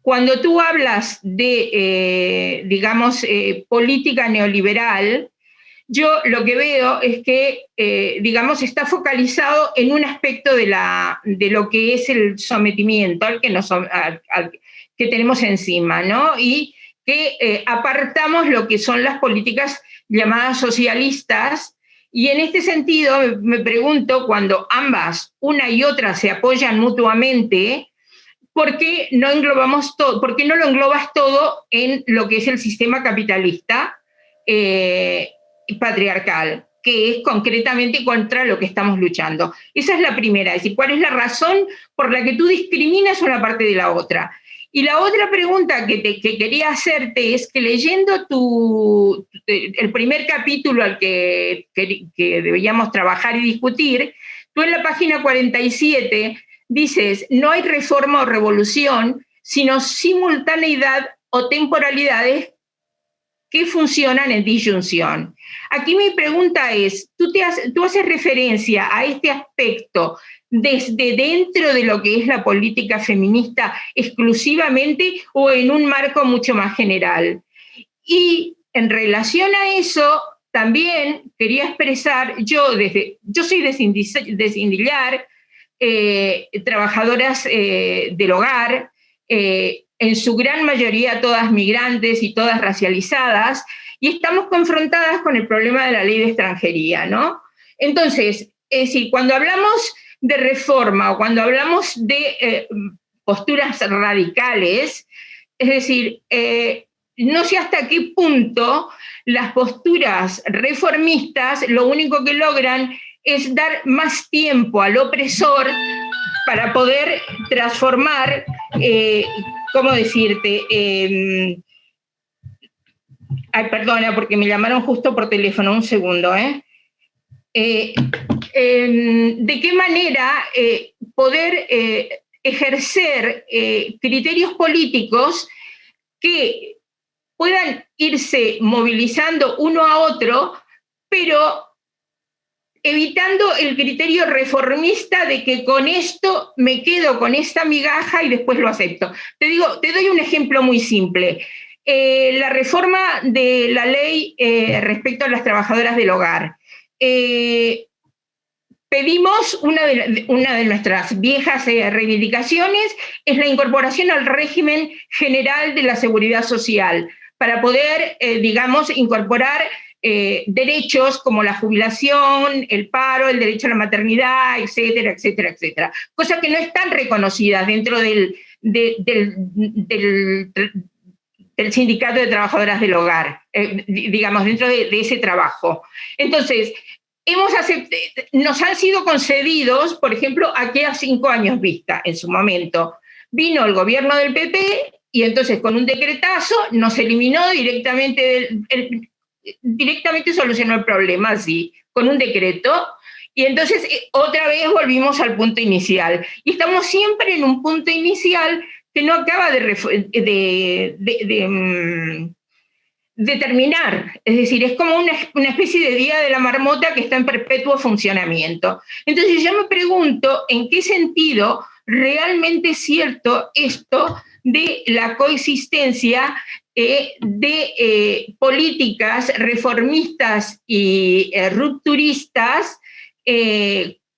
cuando tú hablas de, política neoliberal, yo lo que veo es que, está focalizado en un aspecto de lo que es el sometimiento al que tenemos encima, ¿no? Y que apartamos lo que son las políticas llamadas socialistas. Y en este sentido, me pregunto, cuando ambas, una y otra, se apoyan mutuamente, ¿por qué no englobamos todo? ¿Por qué no lo englobas todo en lo que es el sistema capitalista patriarcal, que es concretamente contra lo que estamos luchando? Esa es la primera, es decir, ¿cuál es la razón por la que tú discriminas una parte de la otra? Y la otra pregunta que quería hacerte es que leyendo el primer capítulo al que debíamos trabajar y discutir, tú en la página 47 dices, no hay reforma o revolución, sino simultaneidad o temporalidades que funcionan en disyunción. Aquí mi pregunta es, ¿tú haces referencia a este aspecto desde dentro de lo que es la política feminista exclusivamente o en un marco mucho más general? Y en relación a eso, también quería expresar, yo soy de Sindillar, trabajadoras del hogar, en su gran mayoría todas migrantes y todas racializadas, y estamos confrontadas con el problema de la ley de extranjería, ¿no? Entonces, es decir, cuando hablamos de reforma o cuando hablamos de posturas radicales, es decir, no sé hasta qué punto las posturas reformistas lo único que logran es dar más tiempo al opresor para poder transformar, ¿cómo decirte? Ay, perdona, porque me llamaron justo por teléfono, un segundo, ¿de qué manera poder ejercer criterios políticos que puedan irse movilizando uno a otro, pero evitando el criterio reformista de que con esto me quedo con esta migaja y después lo acepto. Te doy un ejemplo muy simple. La reforma de la ley respecto a las trabajadoras del hogar. Pedimos una de nuestras viejas reivindicaciones, es la incorporación al régimen general de la seguridad social, para poder, digamos, incorporar derechos como la jubilación, el paro, el derecho a la maternidad, etcétera, etcétera, etcétera. Cosas que no están reconocidas dentro del sindicato de trabajadoras del hogar, digamos, dentro de ese trabajo. Entonces, nos han sido concedidos, por ejemplo, aquella 5 años vista en su momento. Vino el gobierno del PP y entonces con un decretazo nos eliminó directamente, directamente solucionó el problema, así, con un decreto, y entonces otra vez volvimos al punto inicial. Y estamos siempre en un punto inicial que no acaba de terminar. Es decir, es como una especie de día de la marmota que está en perpetuo funcionamiento. Entonces yo me pregunto en qué sentido realmente es cierto esto de la coexistencia de políticas reformistas y rupturistas,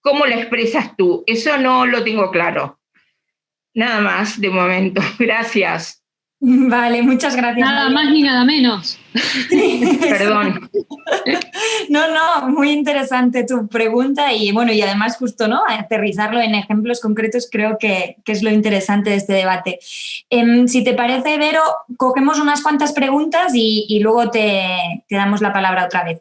¿cómo la expresas tú? Eso no lo tengo claro. Nada más de momento. Gracias. Vale, muchas gracias. Nada más ni nada menos. Perdón. No, muy interesante tu pregunta y bueno, y además justo, ¿no? Aterrizarlo en ejemplos concretos creo que es lo interesante de este debate. Si te parece, Vero, cogemos unas cuantas preguntas y luego te damos la palabra otra vez.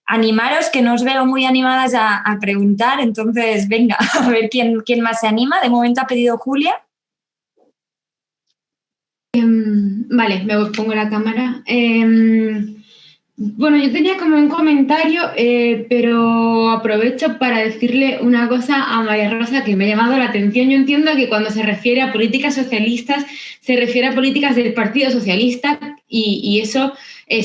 Animaros, que no os veo muy animadas a preguntar, entonces venga, a ver quién más se anima. De momento ha pedido Julia. Vale, me pongo la cámara. Bueno, yo tenía como un comentario, pero aprovecho para decirle una cosa a María Rosa que me ha llamado la atención. Yo entiendo que cuando se refiere a políticas socialistas, se refiere a políticas del Partido Socialista y eso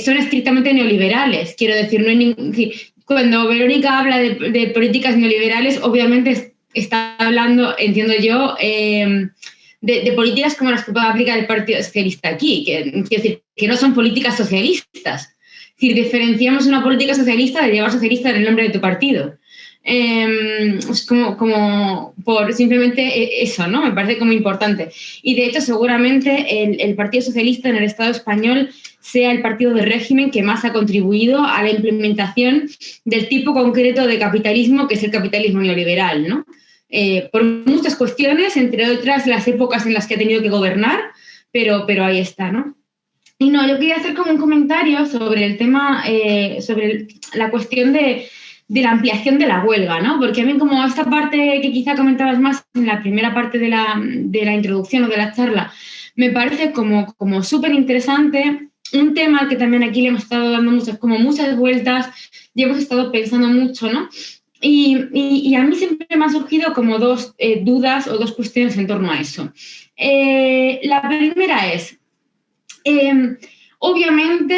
son estrictamente neoliberales. Quiero decir, no hay cuando Verónica habla de políticas neoliberales, obviamente está hablando, entiendo yo, de políticas como las que puede aplicar el Partido Socialista aquí, que no son políticas socialistas. Es decir, diferenciamos una política socialista de llevar socialista en el nombre de tu partido. Es como por simplemente eso, ¿no? Me parece como importante. Y de hecho, seguramente el Partido Socialista en el Estado español sea el partido de régimen que más ha contribuido a la implementación del tipo concreto de capitalismo que es el capitalismo neoliberal, ¿no? Por muchas cuestiones, entre otras las épocas en las que ha tenido que gobernar, pero ahí está, ¿no? Y no, yo quería hacer como un comentario sobre el tema, sobre la cuestión de la ampliación de la huelga, ¿no? Porque a mí como esta parte que quizá comentabas más en la primera parte de la introducción o de la charla, me parece como súper interesante, un tema que también aquí le hemos estado dando muchas vueltas y hemos estado pensando mucho, ¿no? Y a mí siempre me han surgido como dos dudas o dos cuestiones en torno a eso. La primera es, obviamente,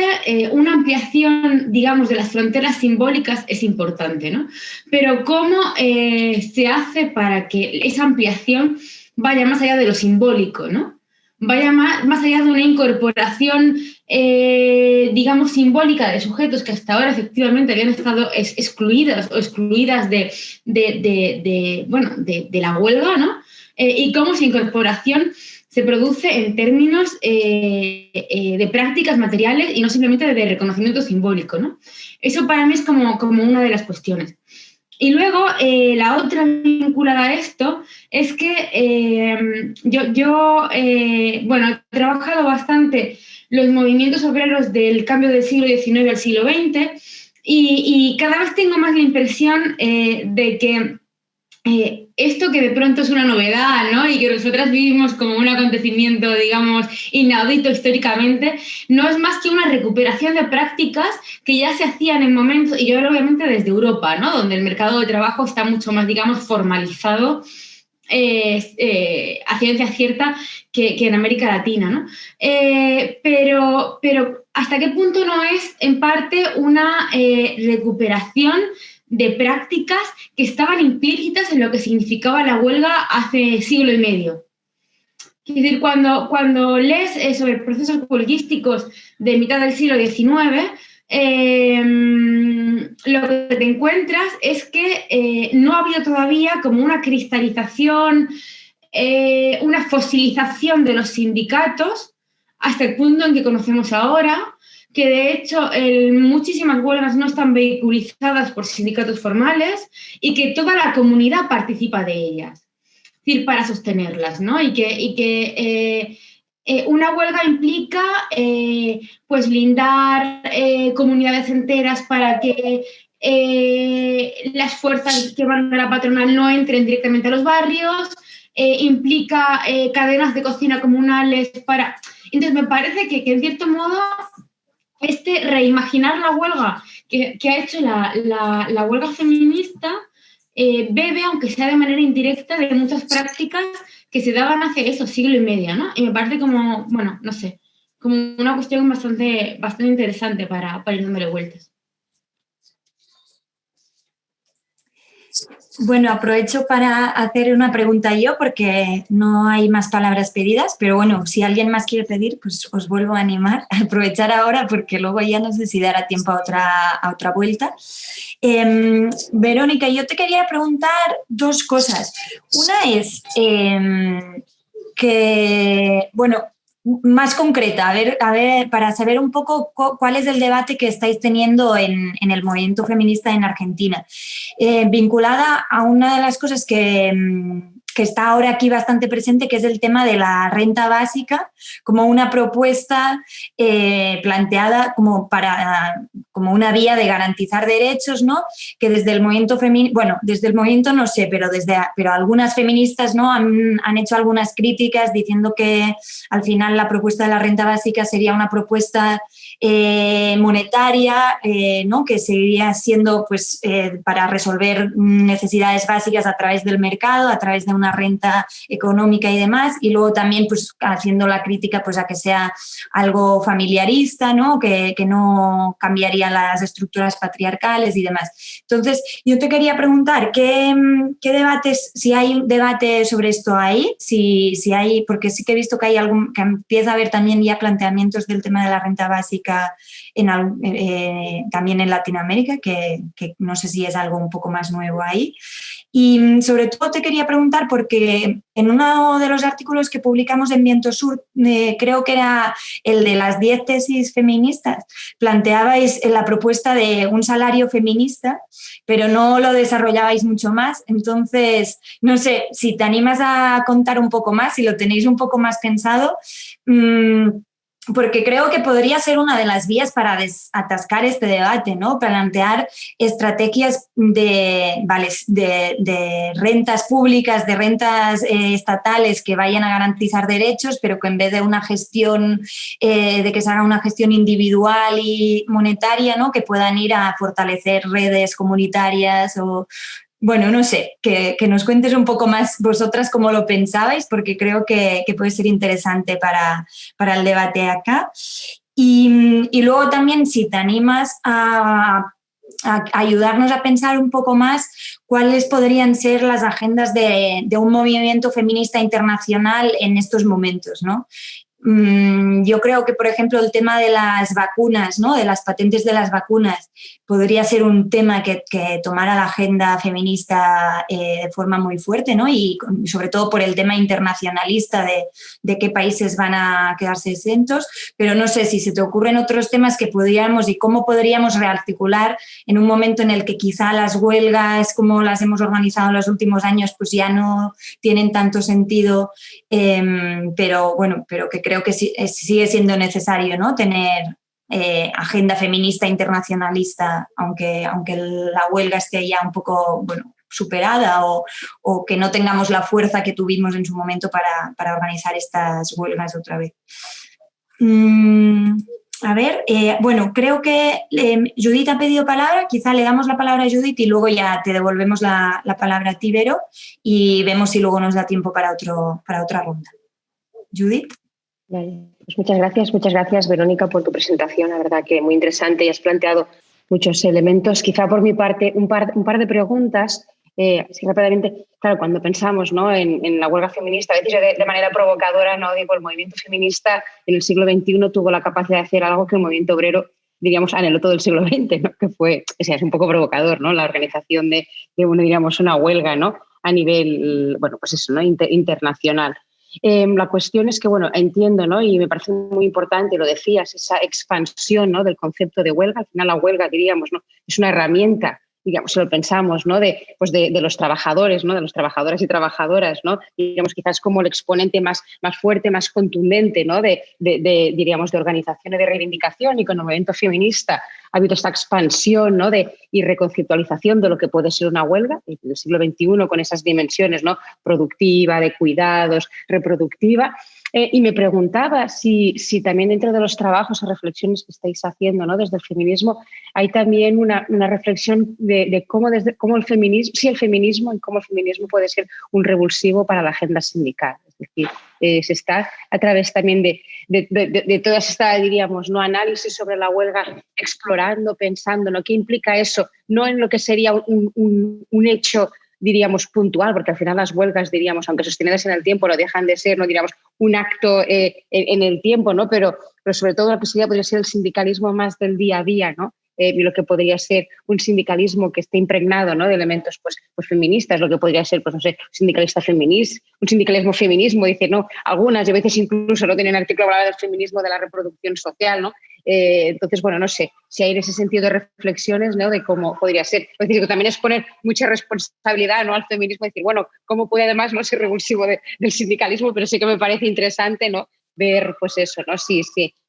una ampliación, digamos, de las fronteras simbólicas es importante, ¿no? Pero ¿cómo se hace para que esa ampliación vaya más allá de lo simbólico, ¿no? vaya más allá de una incorporación, digamos, simbólica de sujetos que hasta ahora efectivamente habían estado excluidas o excluidas de la huelga, ¿no? Y cómo esa incorporación se produce en términos de prácticas materiales y no simplemente de reconocimiento simbólico, ¿no? Eso para mí es como una de las cuestiones. Y luego, la otra vinculada a esto es que yo he trabajado bastante los movimientos obreros del cambio del siglo XIX al siglo XX y cada vez tengo más la impresión de que esto que de pronto es una novedad, ¿no? Y que nosotras vivimos como un acontecimiento, digamos, inaudito históricamente, no es más que una recuperación de prácticas que ya se hacían en momentos, y yo hablo obviamente desde Europa, ¿no? Donde el mercado de trabajo está mucho más, digamos, formalizado a ciencia cierta que en América Latina, ¿no? Pero ¿hasta qué punto no es en parte una recuperación de prácticas que estaban implícitas en lo que significaba la huelga hace siglo y medio? Es decir, cuando lees sobre procesos huelguísticos de mitad del siglo XIX, lo que te encuentras es que no ha habido todavía como una cristalización, una fosilización de los sindicatos hasta el punto en que conocemos ahora, que de hecho muchísimas huelgas no están vehiculizadas por sindicatos formales y que toda la comunidad participa de ellas, es decir, para sostenerlas, ¿no? Y que una huelga implica pues blindar comunidades enteras para que las fuerzas que van a la patronal no entren directamente a los barrios, implica cadenas de cocina comunales para... Entonces me parece que en cierto modo reimaginar la huelga que ha hecho la huelga feminista bebe, aunque sea de manera indirecta, de muchas prácticas que se daban hace eso, siglo y medio, ¿no? Y me parece como, bueno, no sé, como una cuestión bastante interesante para ir dándole vueltas. Bueno, aprovecho para hacer una pregunta yo porque no hay más palabras pedidas, pero bueno, si alguien más quiere pedir, pues os vuelvo a animar a aprovechar ahora porque luego ya no sé si dará tiempo a otra vuelta. Verónica, yo te quería preguntar dos cosas. Una es que, bueno, más concreta, a ver, para saber un poco cuál es el debate que estáis teniendo en el movimiento feminista en Argentina, vinculada a una de las cosas que está ahora aquí bastante presente, que es el tema de la renta básica, como una propuesta planteada como una vía de garantizar derechos, ¿no? Que desde el movimiento feminista, bueno, desde el movimiento no sé, pero algunas feministas, ¿no? han hecho algunas críticas diciendo que al final la propuesta de la renta básica sería una propuesta monetaria, ¿no? Que seguiría siendo pues, para resolver necesidades básicas a través del mercado, a través de una renta económica y demás, y luego también pues, haciendo la crítica pues, a que sea algo familiarista, ¿no? Que no cambiaría las estructuras patriarcales y demás. Entonces, yo te quería preguntar, ¿qué debates, si hay un debate sobre esto ahí? Si hay, porque sí que he visto que que empieza a haber también ya planteamientos del tema de la renta básica también en Latinoamérica, que no sé si es algo un poco más nuevo ahí. Y sobre todo te quería preguntar porque en uno de los artículos que publicamos en Viento Sur, creo que era el de las 10 tesis feministas, planteabais la propuesta de un salario feminista, pero no lo desarrollabais mucho más. Entonces, no sé, si te animas a contar un poco más, si lo tenéis un poco más pensado, porque creo que podría ser una de las vías para desatascar este debate, ¿no? Plantear estrategias de rentas públicas, de rentas estatales que vayan a garantizar derechos, pero que en vez de una gestión, de que se haga una gestión individual y monetaria, ¿no? Que puedan ir a fortalecer redes comunitarias o... Bueno, no sé, que nos cuentes un poco más vosotras cómo lo pensabais, porque creo que puede ser interesante para el debate acá. Y luego también, si te animas a ayudarnos a pensar un poco más cuáles podrían ser las agendas de un movimiento feminista internacional en estos momentos, ¿no? Yo creo que, por ejemplo, el tema de las vacunas, ¿no? De las patentes de las vacunas, podría ser un tema que tomara la agenda feminista de forma muy fuerte, ¿no? Y sobre todo por el tema internacionalista de qué países van a quedarse exentos, pero no sé si se te ocurren otros temas que podríamos y cómo podríamos rearticular en un momento en el que quizá las huelgas, como las hemos organizado en los últimos años, pues ya no tienen tanto sentido, pero que creo que sigue siendo necesario, ¿no? Tener agenda feminista internacionalista, aunque la huelga esté ya un poco, superada o que no tengamos la fuerza que tuvimos en su momento para organizar estas huelgas otra vez. A ver, creo que Judith ha pedido palabra, quizá le damos la palabra a Judith y luego ya te devolvemos la palabra a ti, Vero, y vemos si luego nos da tiempo para otra ronda. Judith. Vale, pues muchas gracias Verónica por tu presentación, la verdad que muy interesante y has planteado muchos elementos. Quizá por mi parte un par de preguntas, así rápidamente. Claro, cuando pensamos, ¿no?, en la huelga feminista, a veces de manera provocadora, ¿no?, digo, el movimiento feminista en el siglo XXI tuvo la capacidad de hacer algo que el movimiento obrero, diríamos, anheló todo el siglo XX, ¿no?, que fue, o sea, es un poco provocador, ¿no?, la organización de diríamos, una huelga, ¿no?, a nivel, pues eso, ¿no?, internacional. La cuestión es que, entiendo, ¿no?, y me parece muy importante, lo decías, esa expansión, ¿no?, del concepto de huelga. Al final la huelga, diríamos, ¿no?, es una herramienta, digamos, si lo pensamos, ¿no?, de los trabajadores, ¿no?, de los trabajadores y trabajadoras, ¿no?, digamos, quizás como el exponente más fuerte, más contundente, ¿no?, diríamos, de organización y de reivindicación, y con el movimiento feminista ha habido esta expansión, ¿no?, y reconceptualización de lo que puede ser una huelga en el siglo XXI con esas dimensiones, ¿no?, productiva, de cuidados, reproductiva. Y me preguntaba si también dentro de los trabajos o reflexiones que estáis haciendo, ¿no?, desde el feminismo, hay también una reflexión de cómo el feminismo, el feminismo puede ser un revulsivo para la agenda sindical. Es decir, se está a través también de toda esta, diríamos, ¿no?, análisis sobre la huelga, explorando, pensando, ¿no?, qué implica eso, no en lo que sería un hecho, diríamos, puntual, porque al final las huelgas, diríamos, aunque sostenidas en el tiempo, no dejan de ser, no diríamos, un acto en el tiempo, ¿no?, pero sobre todo la posibilidad podría ser el sindicalismo más del día a día, ¿no?, y lo que podría ser un sindicalismo que esté impregnado, ¿no?, de elementos pues feministas, lo que podría ser, pues no sé, un sindicalismo feminismo, dice, no, algunas, y a veces incluso no tienen artículo hablaba del feminismo de la reproducción social, ¿no? Entonces, no sé si hay en ese sentido de reflexiones, ¿no?, de cómo podría ser. Es decir, que también es poner mucha responsabilidad, ¿no?, al feminismo, decir, cómo puede además no ser revulsivo del sindicalismo, pero sí que me parece interesante, ¿no?, ver, pues eso, ¿no?, sí,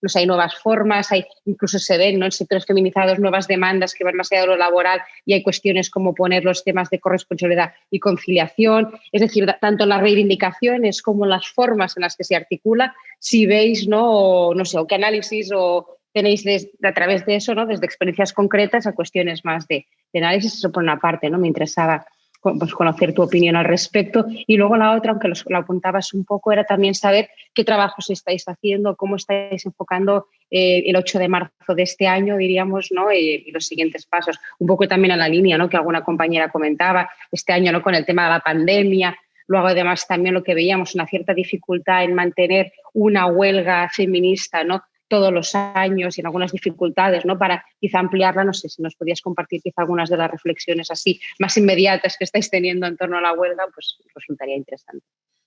no sé, hay nuevas formas, incluso se ven, ¿no?, en sectores feminizados nuevas demandas que van más allá de lo laboral, y hay cuestiones como poner los temas de corresponsabilidad y conciliación. Es decir, tanto las reivindicaciones como las formas en las que se articula, si veis, ¿no?, o no sé, o qué análisis o tenéis a través de eso, ¿no?, desde experiencias concretas a cuestiones más de análisis. Eso por una parte, ¿no?, me interesaba pues conocer tu opinión al respecto. Y luego la otra, aunque lo apuntabas un poco, era también saber qué trabajos estáis haciendo, cómo estáis enfocando el 8 de marzo de este año, diríamos, ¿no?, y los siguientes pasos. Un poco también a la línea, ¿no?, que alguna compañera comentaba, este año, ¿no?, con el tema de la pandemia. Luego, además, también lo que veíamos, una cierta dificultad en mantener una huelga feminista, ¿no?, todos los años, y en algunas dificultades, ¿no?, para quizá ampliarla. No sé si nos podías compartir quizá algunas de las reflexiones así más inmediatas que estáis teniendo en torno a la huelga, pues resultaría interesante.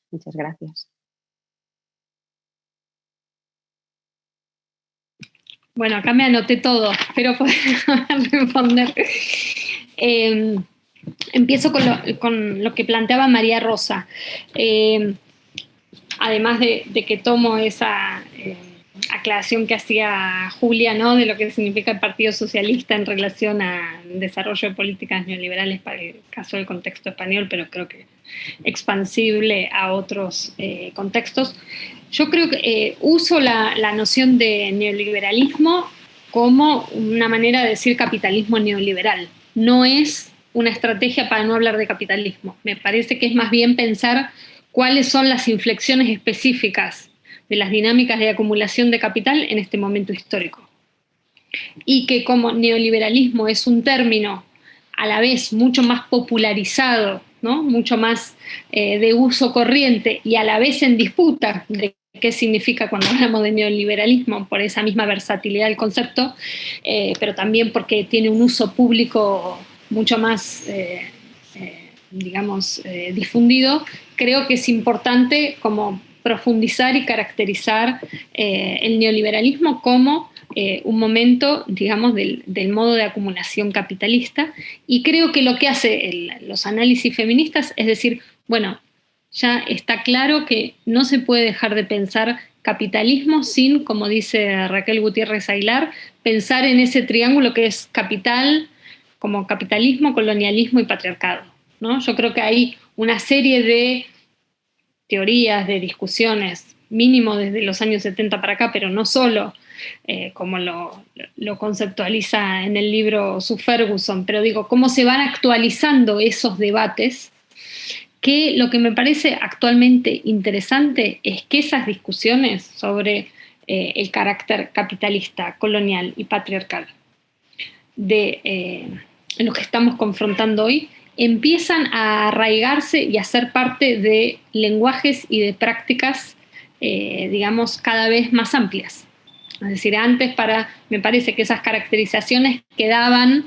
Muchas gracias. Bueno, acá me anoté todo, espero poder responder. Empiezo con lo que planteaba María Rosa. Además de que tomo esa aclaración que hacía Julia, ¿no?, de lo que significa el Partido Socialista en relación al desarrollo de políticas neoliberales para el caso del contexto español, pero creo que expansible a otros contextos. Yo creo que uso la noción de neoliberalismo como una manera de decir capitalismo neoliberal. No es una estrategia para no hablar de capitalismo. Me parece que es más bien pensar cuáles son las inflexiones específicas de las dinámicas de acumulación de capital en este momento histórico. y que como neoliberalismo es un término a la vez mucho más popularizado, ¿no? Mucho más de uso corriente y a la vez en disputa de qué significa cuando hablamos de neoliberalismo, por esa misma versatilidad del concepto, pero también porque tiene un uso público mucho más, difundido. Creo que es importante como profundizar y caracterizar el neoliberalismo como un momento, digamos, del modo de acumulación capitalista, y creo que lo que hace los análisis feministas es decir, bueno, ya está claro que no se puede dejar de pensar capitalismo sin, como dice Raquel Gutiérrez Aguilar, pensar en ese triángulo que es capital, como capitalismo, colonialismo y patriarcado, ¿no? Yo creo que hay una serie de teorías, de discusiones, mínimo desde los años 70 para acá, pero no solo, como lo conceptualiza en el libro Sue Ferguson, pero digo, cómo se van actualizando esos debates, que lo que me parece actualmente interesante es que esas discusiones sobre el carácter capitalista, colonial y patriarcal de lo que estamos confrontando hoy, empiezan a arraigarse y a ser parte de lenguajes y de prácticas, digamos, cada vez más amplias. Es decir, antes me parece que esas caracterizaciones quedaban,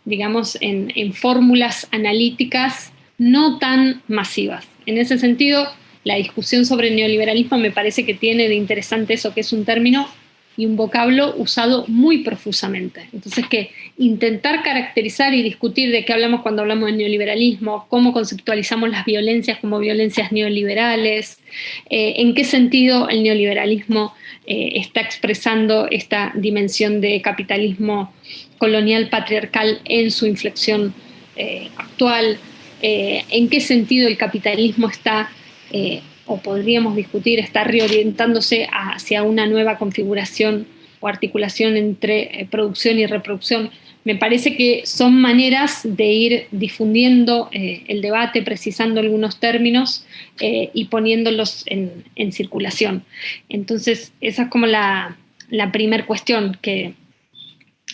digamos, en fórmulas analíticas no tan masivas. En ese sentido, la discusión sobre el neoliberalismo me parece que tiene de interesante eso, que es un término y un vocablo usado muy profusamente. Entonces, que intentar caracterizar y discutir de qué hablamos cuando hablamos de neoliberalismo, cómo conceptualizamos las violencias como violencias neoliberales, en qué sentido el neoliberalismo está expresando esta dimensión de capitalismo colonial patriarcal en su inflexión actual, en qué sentido el capitalismo está, o podríamos discutir, está reorientándose hacia una nueva configuración o articulación entre producción y reproducción. Me parece que son maneras de ir difundiendo el debate, precisando algunos términos y poniéndolos en circulación. Entonces, esa es como la primera cuestión, que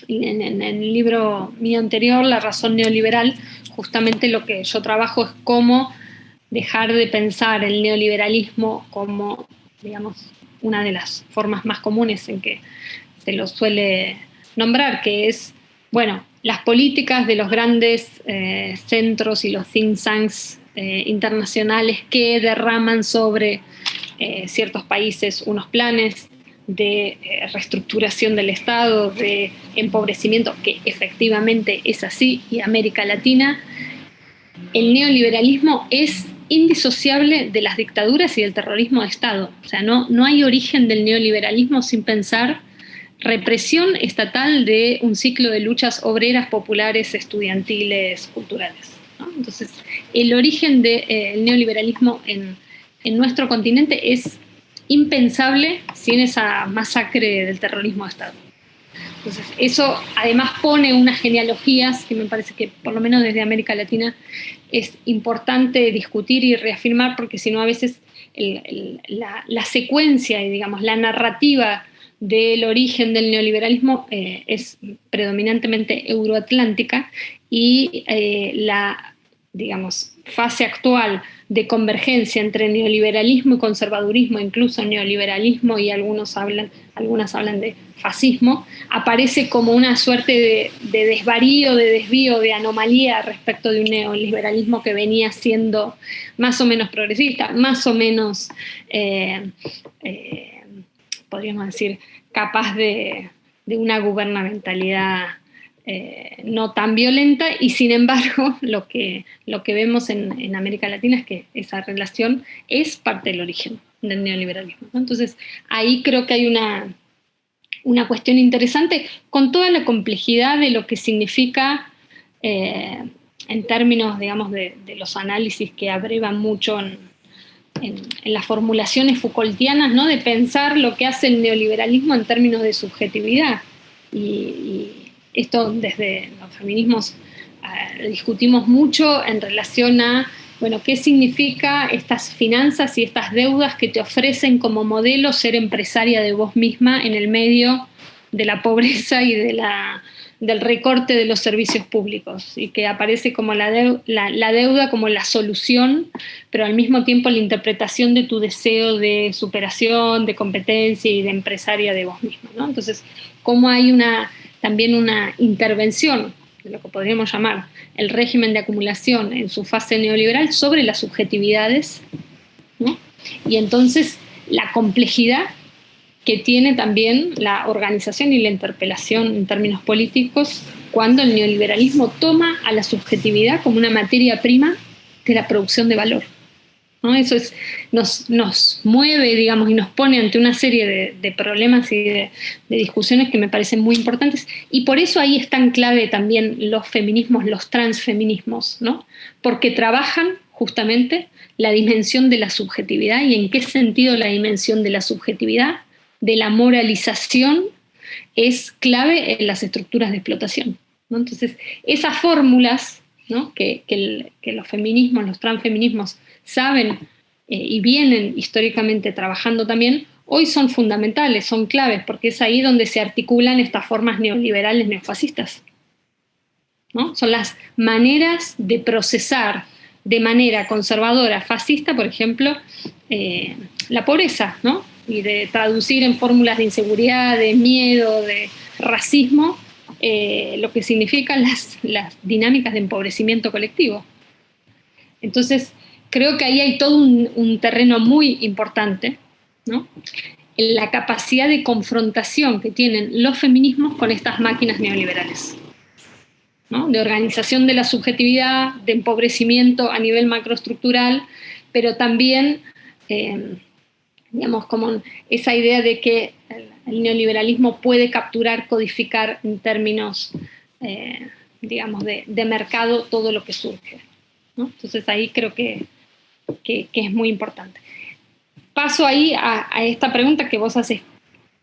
en el libro mío anterior, La razón neoliberal, justamente lo que yo trabajo es cómo dejar de pensar el neoliberalismo como, digamos, una de las formas más comunes en que se lo suele nombrar, que es, bueno, las políticas de los grandes centros y los think tanks internacionales que derraman sobre ciertos países unos planes de reestructuración del Estado, de empobrecimiento, que efectivamente es así, y América Latina. El neoliberalismo es indisociable de las dictaduras y del terrorismo de Estado. O sea, no hay origen del neoliberalismo sin pensar represión estatal de un ciclo de luchas obreras, populares, estudiantiles, culturales, ¿no? Entonces, el origen del neoliberalismo en nuestro continente es impensable sin esa masacre del terrorismo de Estado. Entonces, eso además pone unas genealogías que me parece que, por lo menos desde América Latina, es importante discutir y reafirmar, porque si no a veces la secuencia y, digamos, la narrativa del origen del neoliberalismo es predominantemente euroatlántica, y la, digamos, fase actual de convergencia entre neoliberalismo y conservadurismo, incluso neoliberalismo y algunas hablan de fascismo, aparece como una suerte de desvarío, de desvío, de anomalía respecto de un neoliberalismo que venía siendo más o menos progresista, más o menos, podríamos decir, capaz de una gubernamentalidad no tan violenta, y sin embargo lo que vemos en América Latina es que esa relación es parte del origen del neoliberalismo, ¿no? Entonces ahí creo que hay una cuestión interesante, con toda la complejidad de lo que significa en términos, digamos, de los análisis que abrevan mucho en las formulaciones Foucaultianas, ¿no? De pensar lo que hace el neoliberalismo en términos de subjetividad. Y esto desde los feminismos discutimos mucho en relación a, bueno, qué significa estas finanzas y estas deudas que te ofrecen como modelo ser empresaria de vos misma en el medio de la pobreza y del recorte de los servicios públicos, y que aparece como la deuda como la solución, pero al mismo tiempo la interpretación de tu deseo de superación, de competencia y de empresaria de vos mismo, ¿no? Entonces, cómo hay también una intervención de lo que podríamos llamar el régimen de acumulación en su fase neoliberal sobre las subjetividades, ¿no? Y entonces la complejidad que tiene también la organización y la interpelación en términos políticos cuando el neoliberalismo toma a la subjetividad como una materia prima de la producción de valor, ¿no? Eso nos mueve, digamos, y nos pone ante una serie de problemas y de discusiones que me parecen muy importantes, y por eso ahí están clave también los feminismos, los transfeminismos, ¿no? Porque trabajan justamente la dimensión de la subjetividad, y en qué sentido la dimensión de la subjetividad, de la moralización, es clave en las estructuras de explotación, ¿no? Entonces, esas fórmulas, ¿no? que los feminismos, los transfeminismos saben y vienen históricamente trabajando también, hoy son fundamentales, son claves, porque es ahí donde se articulan estas formas neoliberales neofascistas, ¿no? Son las maneras de procesar de manera conservadora, fascista, por ejemplo, la pobreza, ¿no? Y de traducir en fórmulas de inseguridad, de miedo, de racismo, lo que significan las dinámicas de empobrecimiento colectivo. Entonces, creo que ahí hay todo un terreno muy importante, ¿no? En la capacidad de confrontación que tienen los feminismos con estas máquinas neoliberales, ¿no? De organización de la subjetividad, de empobrecimiento a nivel macroestructural, pero también, digamos, como esa idea de que el neoliberalismo puede capturar, codificar en términos, digamos, de mercado todo lo que surge, ¿no? Entonces ahí creo que es muy importante. Paso ahí a esta pregunta que vos haces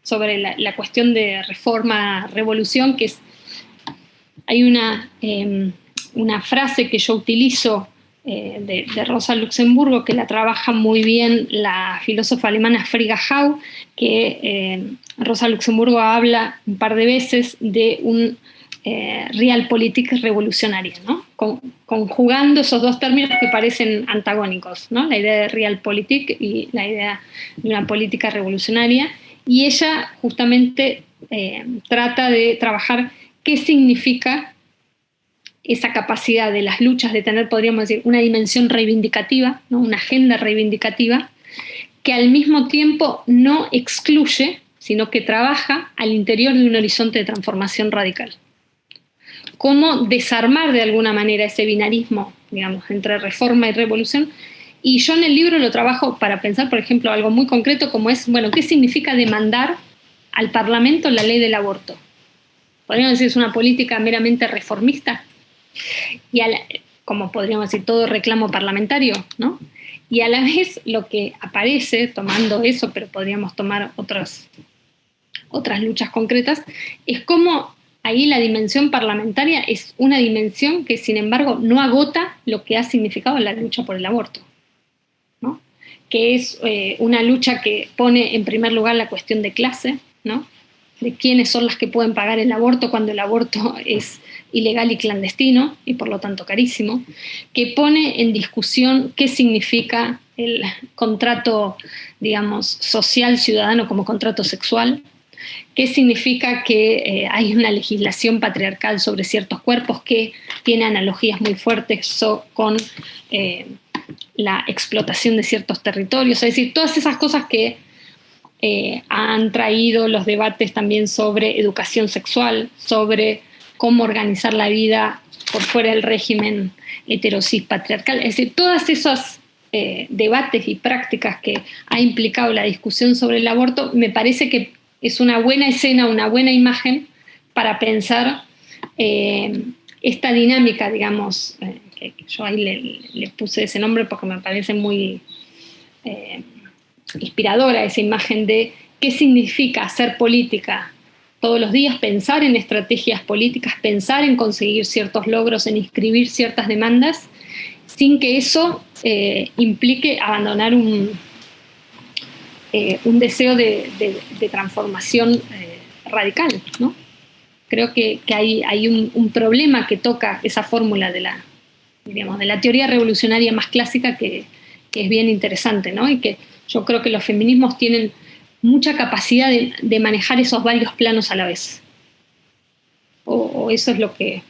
sobre la cuestión de reforma-revolución, que es, hay una frase que yo utilizo de Rosa Luxemburgo, que la trabaja muy bien la filósofa alemana Frigga Haug, que Rosa Luxemburgo habla un par de veces de un realpolitik revolucionaria, ¿no? Conjugando esos dos términos que parecen antagónicos, ¿no? La idea de realpolitik y la idea de una política revolucionaria, y ella justamente trata de trabajar qué significa esa capacidad de las luchas de tener, podríamos decir, una dimensión reivindicativa, ¿no? Una agenda reivindicativa, que al mismo tiempo no excluye, sino que trabaja al interior de un horizonte de transformación radical. Cómo desarmar de alguna manera ese binarismo, digamos, entre reforma y revolución. Y yo en el libro lo trabajo para pensar, por ejemplo, algo muy concreto como es, bueno, ¿qué significa demandar al Parlamento la ley del aborto? Podríamos decir, es una política meramente reformista, y como podríamos decir, todo reclamo parlamentario, ¿no? Y a la vez lo que aparece, tomando eso, pero podríamos tomar otras luchas concretas, es cómo ahí la dimensión parlamentaria es una dimensión que, sin embargo, no agota lo que ha significado la lucha por el aborto, ¿no? Que es una lucha que pone en primer lugar la cuestión de clase, ¿no? De quiénes son las que pueden pagar el aborto cuando el aborto es ilegal y clandestino, y por lo tanto carísimo, que pone en discusión qué significa el contrato, digamos, social ciudadano como contrato sexual, qué significa que hay una legislación patriarcal sobre ciertos cuerpos que tiene analogías muy fuertes con la explotación de ciertos territorios, es decir, todas esas cosas que han traído los debates también sobre educación sexual, sobre cómo organizar la vida por fuera del régimen heterosis patriarcal. Es decir, todas esas debates y prácticas que ha implicado la discusión sobre el aborto, me parece que es una buena escena, una buena imagen para pensar esta dinámica, digamos, que yo ahí le puse ese nombre porque me parece muy inspiradora esa imagen de qué significa hacer política todos los días, pensar en estrategias políticas, pensar en conseguir ciertos logros, en inscribir ciertas demandas, sin que eso implique abandonar un deseo de transformación radical, ¿no? Creo que hay un problema que toca esa fórmula de la teoría revolucionaria más clásica que es bien interesante, ¿no? Y que yo creo que los feminismos tienen mucha capacidad de manejar esos varios planos a la vez. O eso es lo que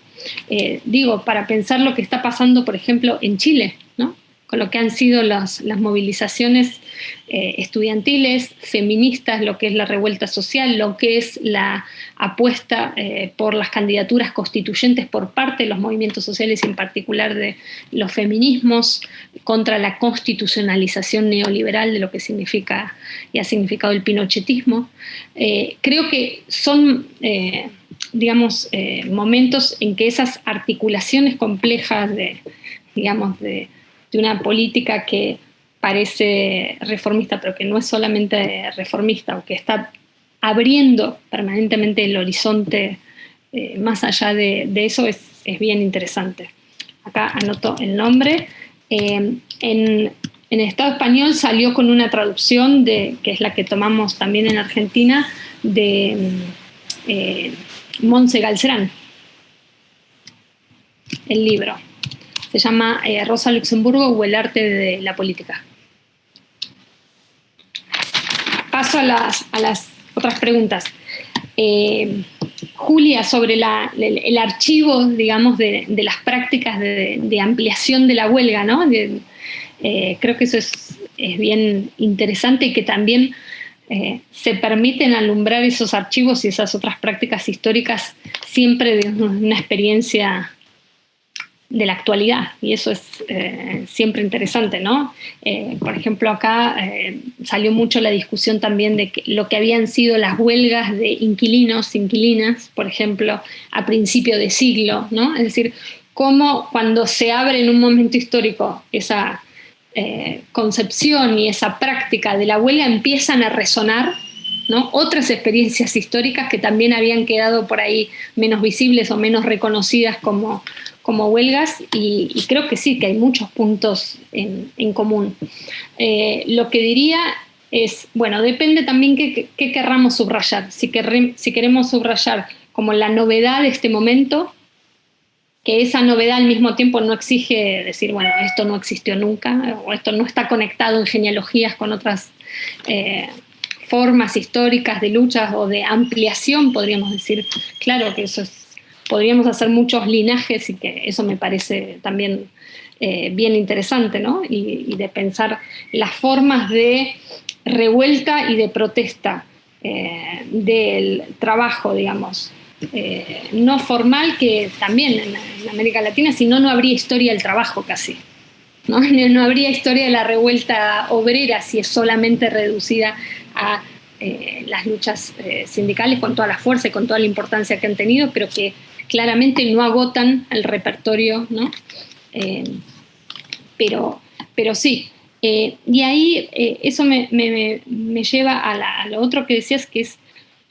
digo, para pensar lo que está pasando, por ejemplo, en Chile, ¿no? Con lo que han sido las movilizaciones estudiantiles, feministas, lo que es la revuelta social, lo que es la apuesta por las candidaturas constituyentes por parte de los movimientos sociales y en particular de los feminismos contra la constitucionalización neoliberal de lo que significa y ha significado el pinochetismo. Creo que son, momentos en que esas articulaciones complejas de una política que parece reformista, pero que no es solamente reformista, o que está abriendo permanentemente el horizonte más allá de eso, es bien interesante. Acá anoto el nombre. En el Estado español salió con una traducción, que es la que tomamos también en Argentina, de Montse Galcerán, el libro. Se llama Rosa Luxemburgo o el arte de la política. Paso a las otras preguntas. Julia, sobre el archivo, digamos, de las prácticas de ampliación de la huelga, ¿no? Creo que eso es bien interesante y que también se permiten alumbrar esos archivos y esas otras prácticas históricas siempre de una experiencia de la actualidad, y eso es siempre interesante, ¿no? Por ejemplo, acá salió mucho la discusión también de lo que habían sido las huelgas de inquilinos, inquilinas, por ejemplo, a principio de siglo, ¿no? Es decir, cómo cuando se abre en un momento histórico esa concepción y esa práctica de la huelga empiezan a resonar, ¿no? Otras experiencias históricas que también habían quedado por ahí menos visibles o menos reconocidas como huelgas, y creo que sí, que hay muchos puntos en común. Lo que diría es, bueno, depende también qué querramos subrayar. Si queremos subrayar como la novedad de este momento, que esa novedad al mismo tiempo no exige decir, bueno, esto no existió nunca, o esto no está conectado en genealogías con otras formas históricas de luchas o de ampliación, podríamos decir. Claro que eso es, podríamos hacer muchos linajes y que eso me parece también bien interesante, ¿no? Y de pensar las formas de revuelta y de protesta del trabajo, digamos, no formal, que también en América Latina, si no, no habría historia del trabajo casi, ¿no? No habría historia de la revuelta obrera si es solamente reducida a las luchas sindicales, con toda la fuerza y con toda la importancia que han tenido, pero que claramente no agotan el repertorio, ¿no? Pero sí. Y ahí eso me lleva a lo otro que decías, que es,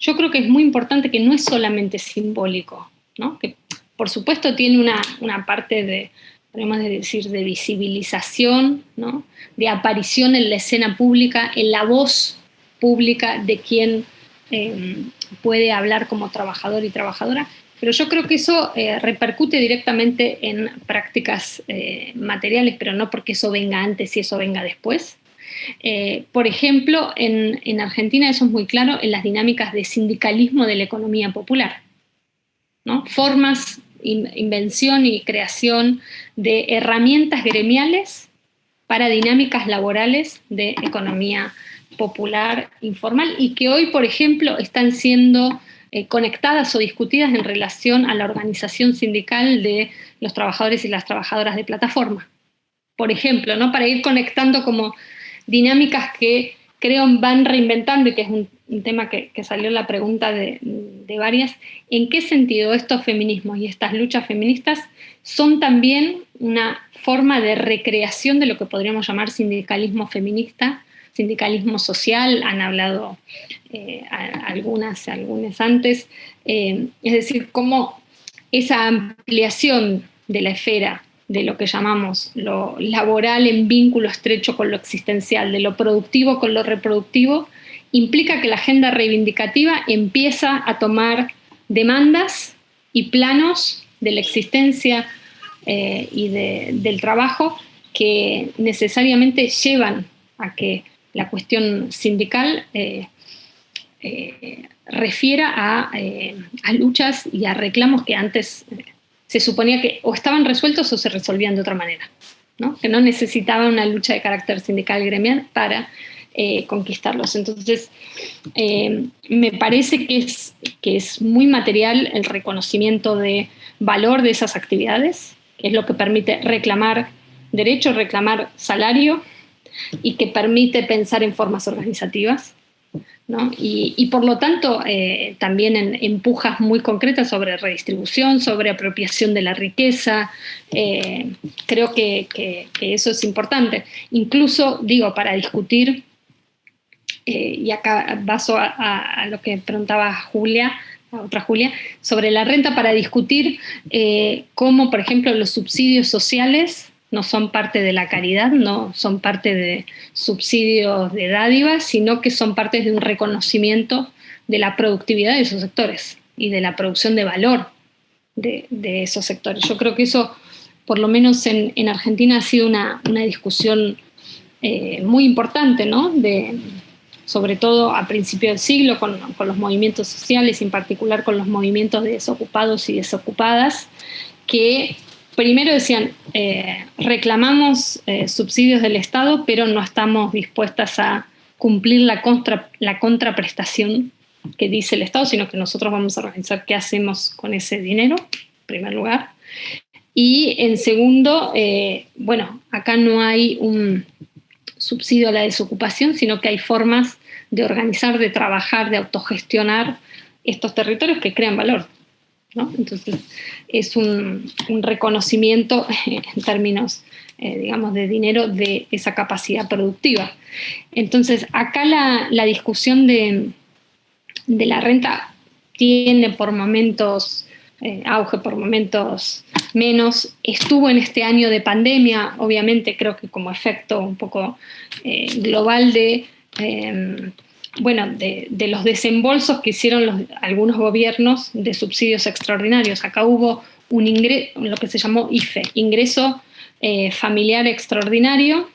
yo creo que es muy importante que no es solamente simbólico, ¿no? Que por supuesto tiene una parte podemos decir, de visibilización, ¿no? De aparición en la escena pública, en la voz pública de quien puede hablar como trabajador y trabajadora, pero yo creo que eso repercute directamente en prácticas materiales, pero no porque eso venga antes y eso venga después. Por ejemplo, en Argentina eso es muy claro en las dinámicas de sindicalismo de la economía popular, ¿no? Formas, invención y creación de herramientas gremiales para dinámicas laborales de economía popular informal y que hoy, por ejemplo, están siendo conectadas o discutidas en relación a la organización sindical de los trabajadores y las trabajadoras de plataforma. Por ejemplo, ¿no? Para ir conectando como dinámicas que creo van reinventando, y que es un tema que salió en la pregunta de varias, ¿en qué sentido estos feminismos y estas luchas feministas son también una forma de recreación de lo que podríamos llamar sindicalismo feminista, sindicalismo social? Han hablado algunas antes, es decir, cómo esa ampliación de la esfera de lo que llamamos lo laboral en vínculo estrecho con lo existencial, de lo productivo con lo reproductivo, implica que la agenda reivindicativa empieza a tomar demandas y planos de la existencia y del trabajo que necesariamente llevan a que la cuestión sindical refiera a luchas y a reclamos que antes se suponía que o estaban resueltos o se resolvían de otra manera, ¿no? Que no necesitaban una lucha de carácter sindical gremial para conquistarlos. Entonces, me parece que es muy material el reconocimiento de valor de esas actividades, que es lo que permite reclamar derechos, reclamar salario, y que permite pensar en formas organizativas, ¿no? Y por lo tanto, también empujas muy concretas sobre redistribución, sobre apropiación de la riqueza. Creo que eso es importante. Incluso, digo, para discutir, y acá paso a lo que preguntaba Julia, la otra Julia, sobre la renta, para discutir cómo, por ejemplo, los subsidios sociales no son parte de la caridad, no son parte de subsidios de dádivas, sino que son parte de un reconocimiento de la productividad de esos sectores y de la producción de valor de esos sectores. Yo creo que eso, por lo menos en Argentina, ha sido una discusión muy importante, ¿no? Sobre todo a principios del siglo, con los movimientos sociales, en particular con los movimientos de desocupados y desocupadas, que primero decían, reclamamos subsidios del Estado, pero no estamos dispuestas a cumplir la contraprestación que dice el Estado, sino que nosotros vamos a organizar qué hacemos con ese dinero, en primer lugar. Y en segundo, bueno, acá no hay un subsidio a la desocupación, sino que hay formas de organizar, de trabajar, de autogestionar estos territorios que crean valor, ¿no? Entonces, es un reconocimiento en términos, digamos, de dinero de esa capacidad productiva. Entonces, acá la discusión de la renta tiene por momentos auge, por momentos menos. Estuvo en este año de pandemia, obviamente, creo que como efecto un poco global de los desembolsos que hicieron algunos gobiernos de subsidios extraordinarios. Acá hubo un ingreso, lo que se llamó IFE, ingreso familiar extraordinario,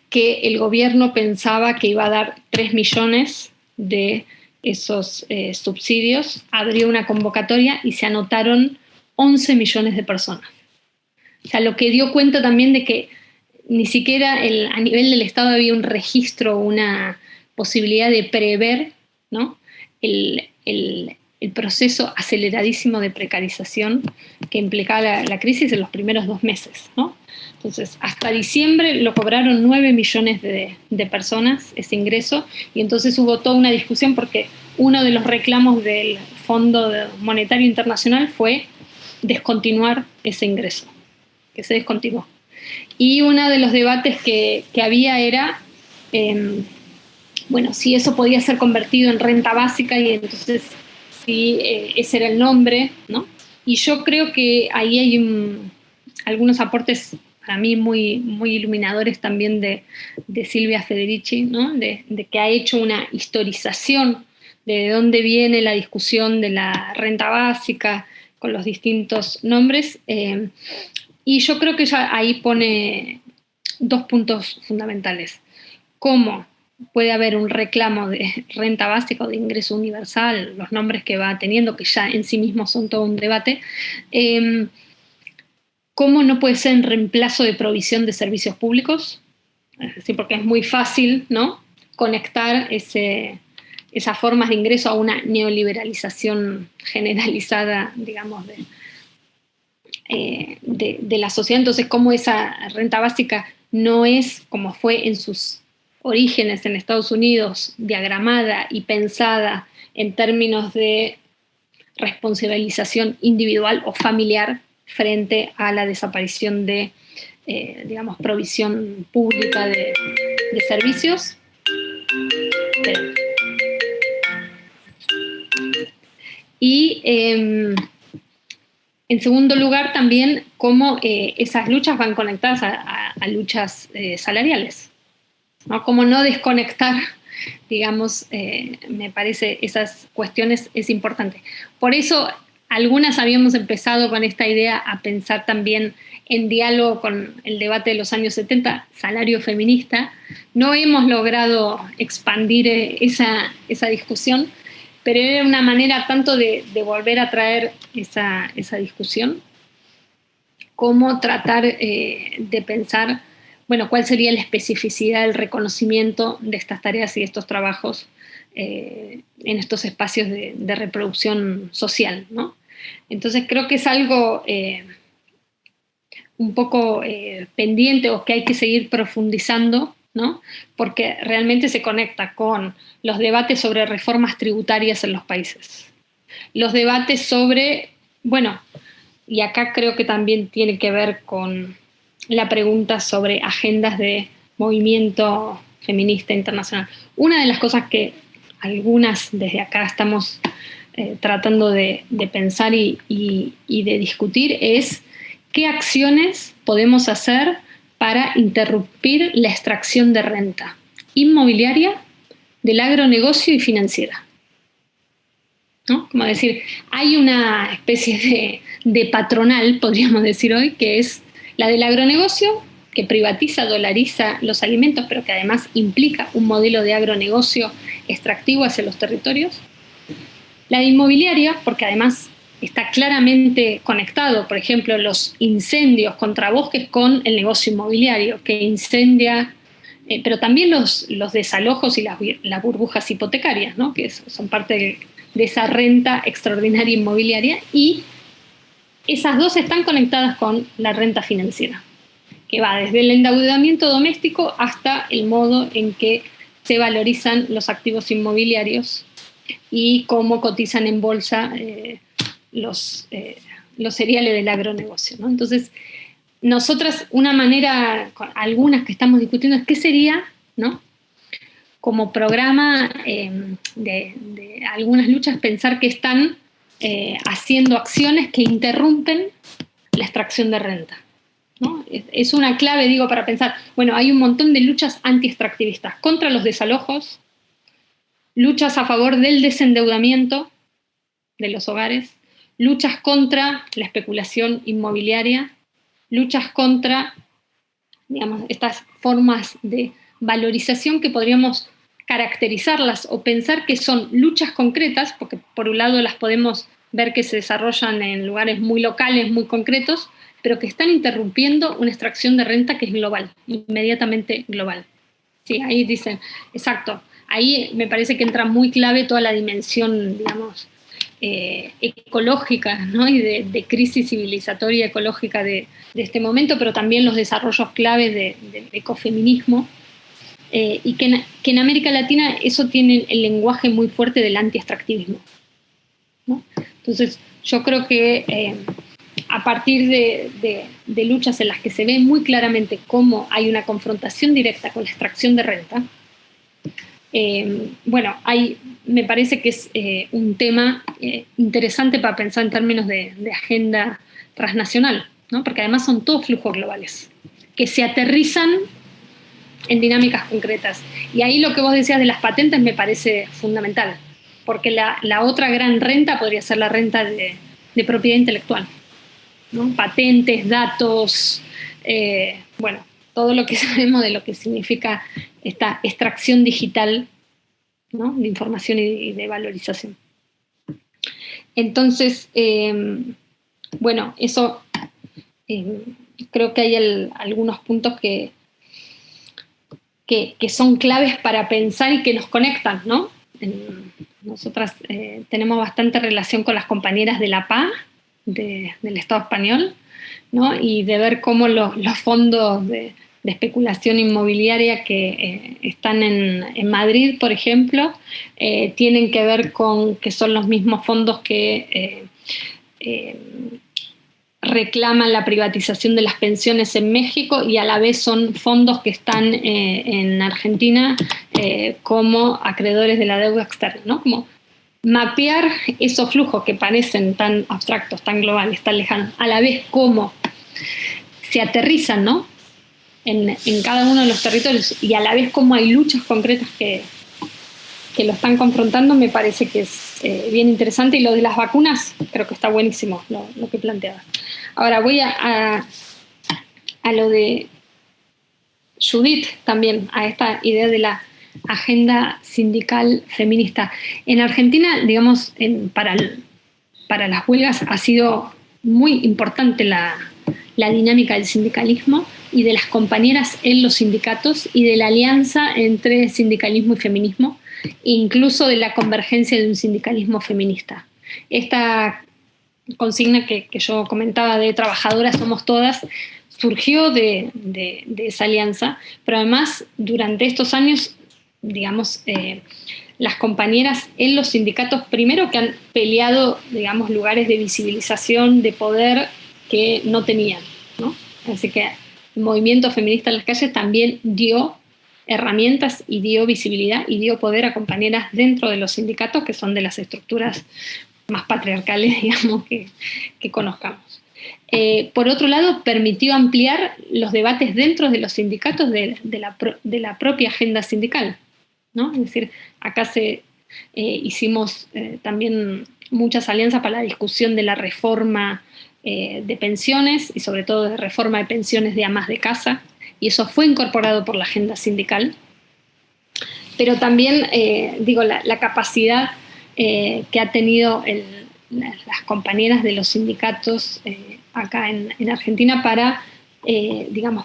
que el gobierno pensaba que iba a dar 3 millones de esos subsidios. Abrió una convocatoria y se anotaron 11 millones de personas. O sea, lo que dio cuenta también de que ni siquiera a nivel del Estado había un registro, una posibilidad de prever, ¿no?, el proceso aceleradísimo de precarización que implicaba la crisis en los primeros 2 meses, ¿no? Entonces, hasta diciembre lo cobraron 9 millones de personas ese ingreso, y entonces hubo toda una discusión porque uno de los reclamos del Fondo Monetario Internacional fue descontinuar ese ingreso, que se descontinuó. Y uno de los debates que había era, si eso podía ser convertido en renta básica, y entonces si ese era el nombre, ¿no? Y yo creo que ahí hay algunos aportes para mí muy, muy iluminadores también de Silvia Federici, ¿no? De que ha hecho una historización de dónde viene la discusión de la renta básica con los distintos nombres, y yo creo que ella ahí pone 2 puntos fundamentales. Cómo puede haber un reclamo de renta básica o de ingreso universal, los nombres que va teniendo, que ya en sí mismos son todo un debate, cómo no puede ser en reemplazo de provisión de servicios públicos, es decir, porque es muy fácil, ¿no?, conectar esas formas de ingreso a una neoliberalización generalizada, digamos, de la sociedad. Entonces, cómo esa renta básica no es, como fue en sus orígenes en Estados Unidos, diagramada y pensada en términos de responsabilización individual o familiar frente a la desaparición de, provisión pública de servicios. Y en segundo lugar, también cómo esas luchas van conectadas a luchas salariales, ¿no? Cómo no desconectar digamos, me parece esas cuestiones es importante. Por eso algunas habíamos empezado con esta idea a pensar también en diálogo con el debate de los años 70, salario feminista. No hemos logrado expandir esa discusión, pero era una manera tanto de volver a traer esa discusión, como tratar de pensar, bueno, cuál sería la especificidad del reconocimiento de estas tareas y estos trabajos en estos espacios de reproducción social, ¿no? Entonces creo que es algo un poco pendiente o que hay que seguir profundizando, ¿no? Porque realmente se conecta con los debates sobre reformas tributarias en los países, los debates sobre, bueno, y acá creo que también tiene que ver con la pregunta sobre agendas de movimiento feminista internacional. Una de las cosas que algunas desde acá estamos tratando de pensar y de discutir es qué acciones podemos hacer para interrumpir la extracción de renta inmobiliaria del agronegocio y financiera, ¿no? Como decir, hay una especie de patronal, podríamos decir hoy, que es la del agronegocio, que privatiza, dolariza los alimentos, pero que además implica un modelo de agronegocio extractivo hacia los territorios. La de inmobiliaria, porque además está claramente conectado, por ejemplo, los incendios contra bosques con el negocio inmobiliario, que incendia, pero también los desalojos y las burbujas hipotecarias, ¿no? Que son parte de esa renta extraordinaria inmobiliaria, y esas dos están conectadas con la renta financiera, que va desde el endeudamiento doméstico hasta el modo en que se valorizan los activos inmobiliarios y cómo cotizan en bolsa los cereales del agronegocio, ¿no? Entonces, nosotras, una manera, algunas que estamos discutiendo, es qué sería, ¿no? Como programa de algunas luchas, pensar que están haciendo acciones que interrumpen la extracción de renta, ¿no? Es una clave, digo, para pensar, bueno, hay un montón de luchas anti-extractivistas contra los desalojos, luchas a favor del desendeudamiento de los hogares, luchas contra la especulación inmobiliaria, luchas contra, digamos, estas formas de valorización que podríamos caracterizarlas o pensar que son luchas concretas, porque por un lado las podemos ver que se desarrollan en lugares muy locales, muy concretos, pero que están interrumpiendo una extracción de renta que es global, inmediatamente global. Sí, ahí dicen, exacto, ahí me parece que entra muy clave toda la dimensión, digamos, ecológica, ¿no? Y de crisis civilizatoria ecológica de este momento, pero también los desarrollos claves del ecofeminismo, y que en América Latina eso tiene el lenguaje muy fuerte del anti-extractivismo, ¿no? Entonces yo creo que a partir de luchas en las que se ve muy claramente cómo hay una confrontación directa con la extracción de renta, bueno, me parece que es un tema interesante para pensar en términos de agenda transnacional, ¿no? Porque además son todos flujos globales que se aterrizan en dinámicas concretas. Y ahí lo que vos decías de las patentes me parece fundamental, porque la otra gran renta podría ser la renta de propiedad intelectual, ¿no? Patentes, datos, bueno, todo lo que sabemos de lo que significa esta extracción digital, ¿no? De información y de valorización. Entonces, bueno, eso creo que hay algunos puntos que son claves para pensar y que nos conectan, ¿no? Nosotras tenemos bastante relación con las compañeras de la PA, del Estado español, ¿no? Y de ver cómo los fondos de especulación inmobiliaria que están en Madrid, por ejemplo, tienen que ver con que son los mismos fondos que reclaman la privatización de las pensiones en México, y a la vez son fondos que están en Argentina como acreedores de la deuda externa, ¿no? Como mapear esos flujos que parecen tan abstractos, tan globales, tan lejanos, a la vez cómo se aterrizan, ¿no? en cada uno de los territorios, y a la vez cómo hay luchas concretas que que lo están confrontando me parece que es bien interesante, y lo de las vacunas creo que está buenísimo lo que planteabas. Ahora voy a lo de Judith también, a esta idea de la agenda sindical feminista. En Argentina, digamos, para las huelgas ha sido muy importante la dinámica del sindicalismo y de las compañeras en los sindicatos y de la alianza entre sindicalismo y feminismo, incluso de la convergencia de un sindicalismo feminista. Esta consigna que yo comentaba de trabajadoras somos todas surgió de esa alianza, pero además durante estos años, digamos, las compañeras en los sindicatos, primero que han peleado, digamos, lugares de visibilización, de poder que no tenían, ¿no? Así que el movimiento feminista en las calles también dio herramientas y dio visibilidad y dio poder a compañeras dentro de los sindicatos, que son de las estructuras más patriarcales, digamos, que conozcamos. Por otro lado, permitió ampliar los debates dentro de los sindicatos de la propia agenda sindical, ¿no? Es decir, acá hicimos también muchas alianzas para la discusión de la reforma de pensiones y sobre todo de reforma de pensiones de amas de casa, y eso fue incorporado por la agenda sindical. Pero también, la capacidad que ha tenido las compañeras de los sindicatos acá en Argentina para,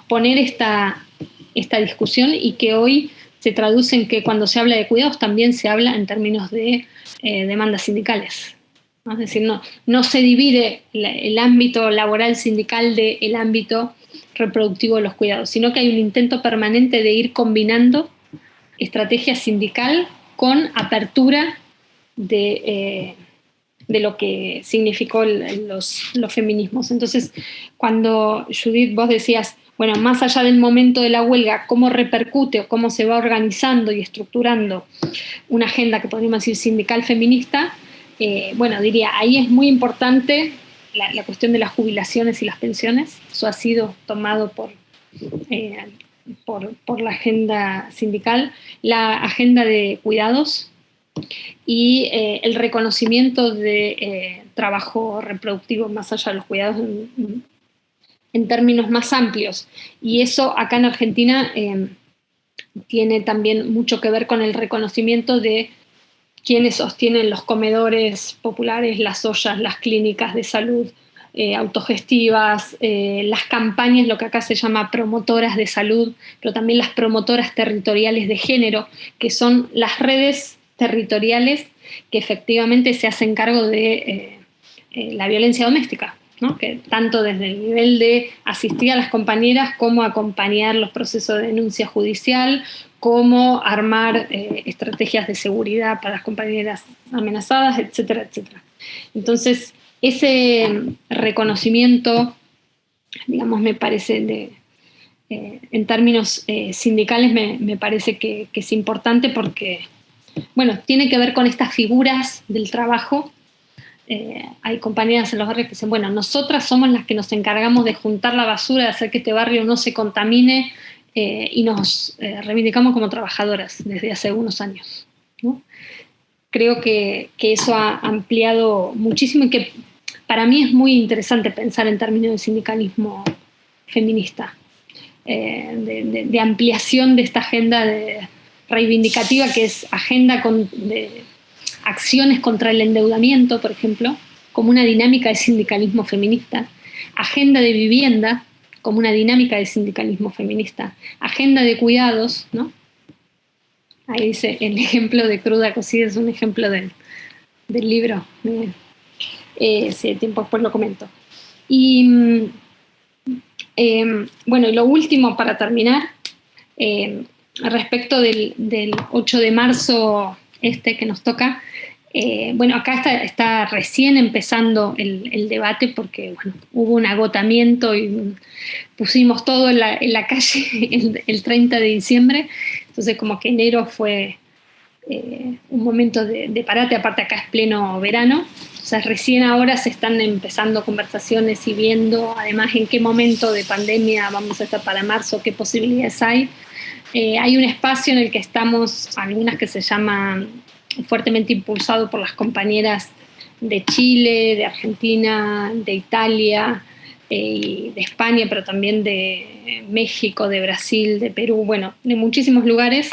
poner esta discusión, y que hoy se traduce en que cuando se habla de cuidados también se habla en términos de demandas sindicales, ¿no? Es decir, no se divide el ámbito laboral sindical del ámbito reproductivo de los cuidados, sino que hay un intento permanente de ir combinando estrategia sindical con apertura de lo que significó los feminismos. Entonces, cuando Judith, vos decías, bueno, más allá del momento de la huelga, cómo repercute o cómo se va organizando y estructurando una agenda que podríamos decir sindical feminista, diría, ahí es muy importante la cuestión de las jubilaciones y las pensiones. Eso ha sido tomado por la agenda sindical, la agenda de cuidados y el reconocimiento de trabajo reproductivo más allá de los cuidados en términos más amplios. Y eso acá en Argentina tiene también mucho que ver con el reconocimiento de quienes sostienen los comedores populares, las ollas, las clínicas de salud autogestivas, las campañas, lo que acá se llama promotoras de salud, pero también las promotoras territoriales de género, que son las redes territoriales que efectivamente se hacen cargo de la violencia doméstica, ¿no? Que tanto desde el nivel de asistir a las compañeras como acompañar los procesos de denuncia judicial, como armar estrategias de seguridad para las compañeras amenazadas, etcétera, etcétera. Entonces, ese reconocimiento, digamos, me parece, en términos sindicales, me parece que es importante porque, bueno, tiene que ver con estas figuras del trabajo. Hay compañeras en los barrios que dicen, bueno, nosotras somos las que nos encargamos de juntar la basura, de hacer que este barrio no se contamine, y nos reivindicamos como trabajadoras desde hace algunos años, ¿no? Creo que eso ha ampliado muchísimo y que para mí es muy interesante pensar en términos de sindicalismo feminista, de ampliación de esta agenda reivindicativa, que es agenda de acciones contra el endeudamiento, por ejemplo, como una dinámica de sindicalismo feminista, agenda de vivienda como una dinámica de sindicalismo feminista, agenda de cuidados, ¿no? Ahí dice el ejemplo de cruda cocida, es un ejemplo del libro. Si hay tiempo después lo comento. Y y lo último para terminar, respecto del 8 de marzo que nos toca, acá está recién empezando el debate porque hubo un agotamiento y pusimos todo en la calle el 30 de diciembre, entonces como que enero fue un momento de parate, aparte acá es pleno verano, o sea, recién ahora se están empezando conversaciones y viendo además en qué momento de pandemia vamos a estar para marzo, qué posibilidades hay. Hay un espacio en el que estamos, algunas que se llaman, fuertemente impulsado por las compañeras de Chile, de Argentina, de Italia, y de España, pero también de México, de Brasil, de Perú, bueno, de muchísimos lugares,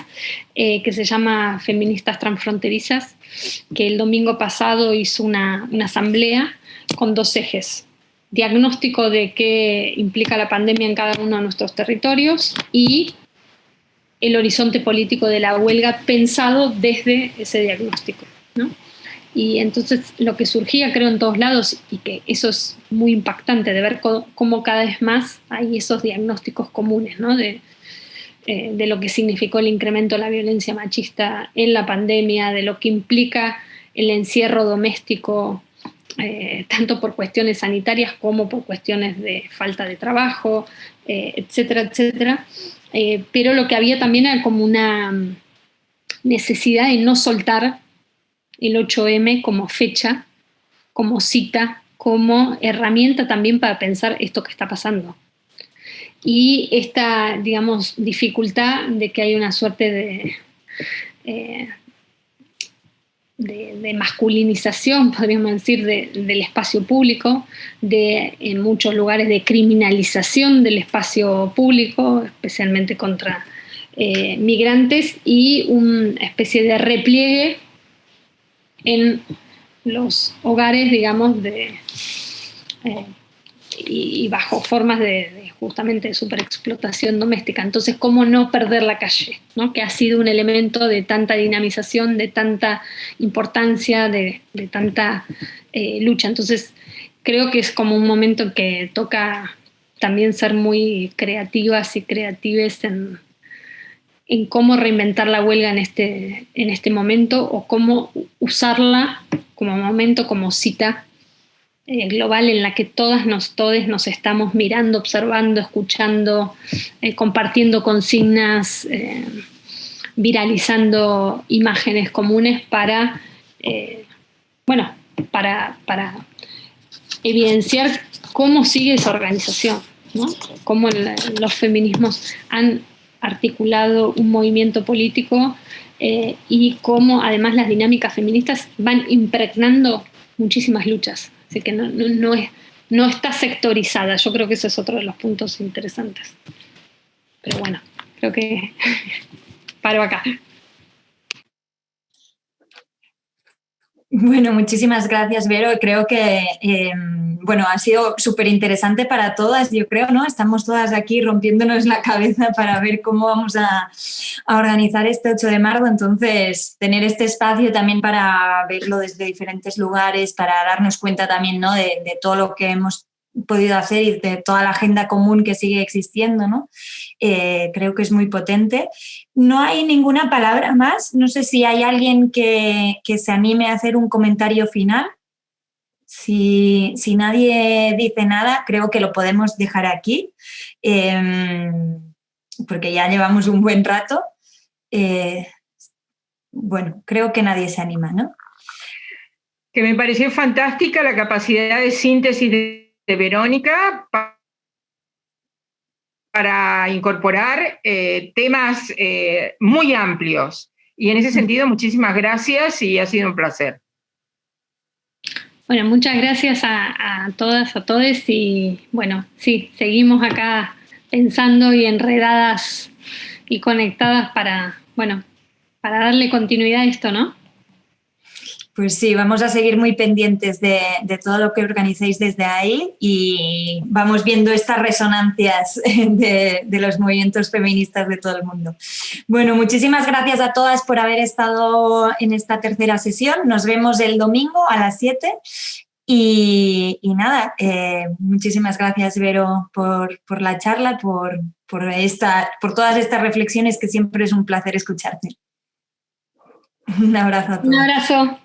que se llama Feministas Transfronterizas, que el domingo pasado hizo una asamblea con 2 ejes: diagnóstico de qué implica la pandemia en cada uno de nuestros territorios y el horizonte político de la huelga pensado desde ese diagnóstico, ¿no? Y entonces lo que surgía, creo, en todos lados, y que eso es muy impactante de ver cómo cada vez más hay esos diagnósticos comunes, ¿no? De lo que significó el incremento de la violencia machista en la pandemia, de lo que implica el encierro doméstico, tanto por cuestiones sanitarias como por cuestiones de falta de trabajo, etcétera, etcétera. Pero lo que había también era como una necesidad de no soltar el 8M como fecha, como cita, como herramienta también para pensar esto que está pasando. Y esta, digamos, dificultad de que hay una suerte de masculinización, podríamos decir, del espacio público, en muchos lugares de criminalización del espacio público, especialmente contra migrantes, y una especie de repliegue en los hogares, digamos, y bajo formas justamente de superexplotación doméstica. Entonces, ¿cómo no perder la calle, ¿no? Que ha sido un elemento de tanta dinamización, de tanta importancia, de tanta lucha. Entonces, creo que es como un momento en que toca también ser muy creativas y creatives en cómo reinventar la huelga en este momento, o cómo usarla como momento, como cita global en la que todos nos estamos mirando, observando, escuchando, compartiendo consignas, viralizando imágenes comunes para evidenciar cómo sigue esa organización, ¿no? Cómo los feminismos han articulado un movimiento político, y cómo además las dinámicas feministas van impregnando muchísimas luchas. Así que no está sectorizada. Yo creo que ese es otro de los puntos interesantes. Pero bueno, creo que paro acá. Bueno, muchísimas gracias, Vero. Creo que ha sido súper interesante para todas, yo creo, ¿no? Estamos todas aquí rompiéndonos la cabeza para ver cómo vamos a organizar este 8 de marzo. Entonces, tener este espacio también para verlo desde diferentes lugares, para darnos cuenta también, ¿no? de todo lo que hemos podido hacer y de toda la agenda común que sigue existiendo, ¿no? Creo que es muy potente. No hay ninguna palabra más. No sé si hay alguien que se anime a hacer un comentario final. Si nadie dice nada, creo que lo podemos dejar aquí, porque ya llevamos un buen rato. Creo que nadie se anima, ¿no? Que me pareció fantástica la capacidad de síntesis de Verónica para incorporar temas muy amplios. Y en ese sentido, muchísimas gracias y ha sido un placer. Bueno, muchas gracias a todas, a todos, y bueno, sí, seguimos acá pensando y enredadas y conectadas para darle continuidad a esto, ¿no? Pues sí, vamos a seguir muy pendientes de todo lo que organicéis desde ahí, y vamos viendo estas resonancias de los movimientos feministas de todo el mundo. Bueno, muchísimas gracias a todas por haber estado en esta tercera sesión. Nos vemos el domingo a las 7. Y nada, muchísimas gracias, Vero, por la charla, por todas estas reflexiones, que siempre es un placer escucharte. Un abrazo a todos. Un abrazo.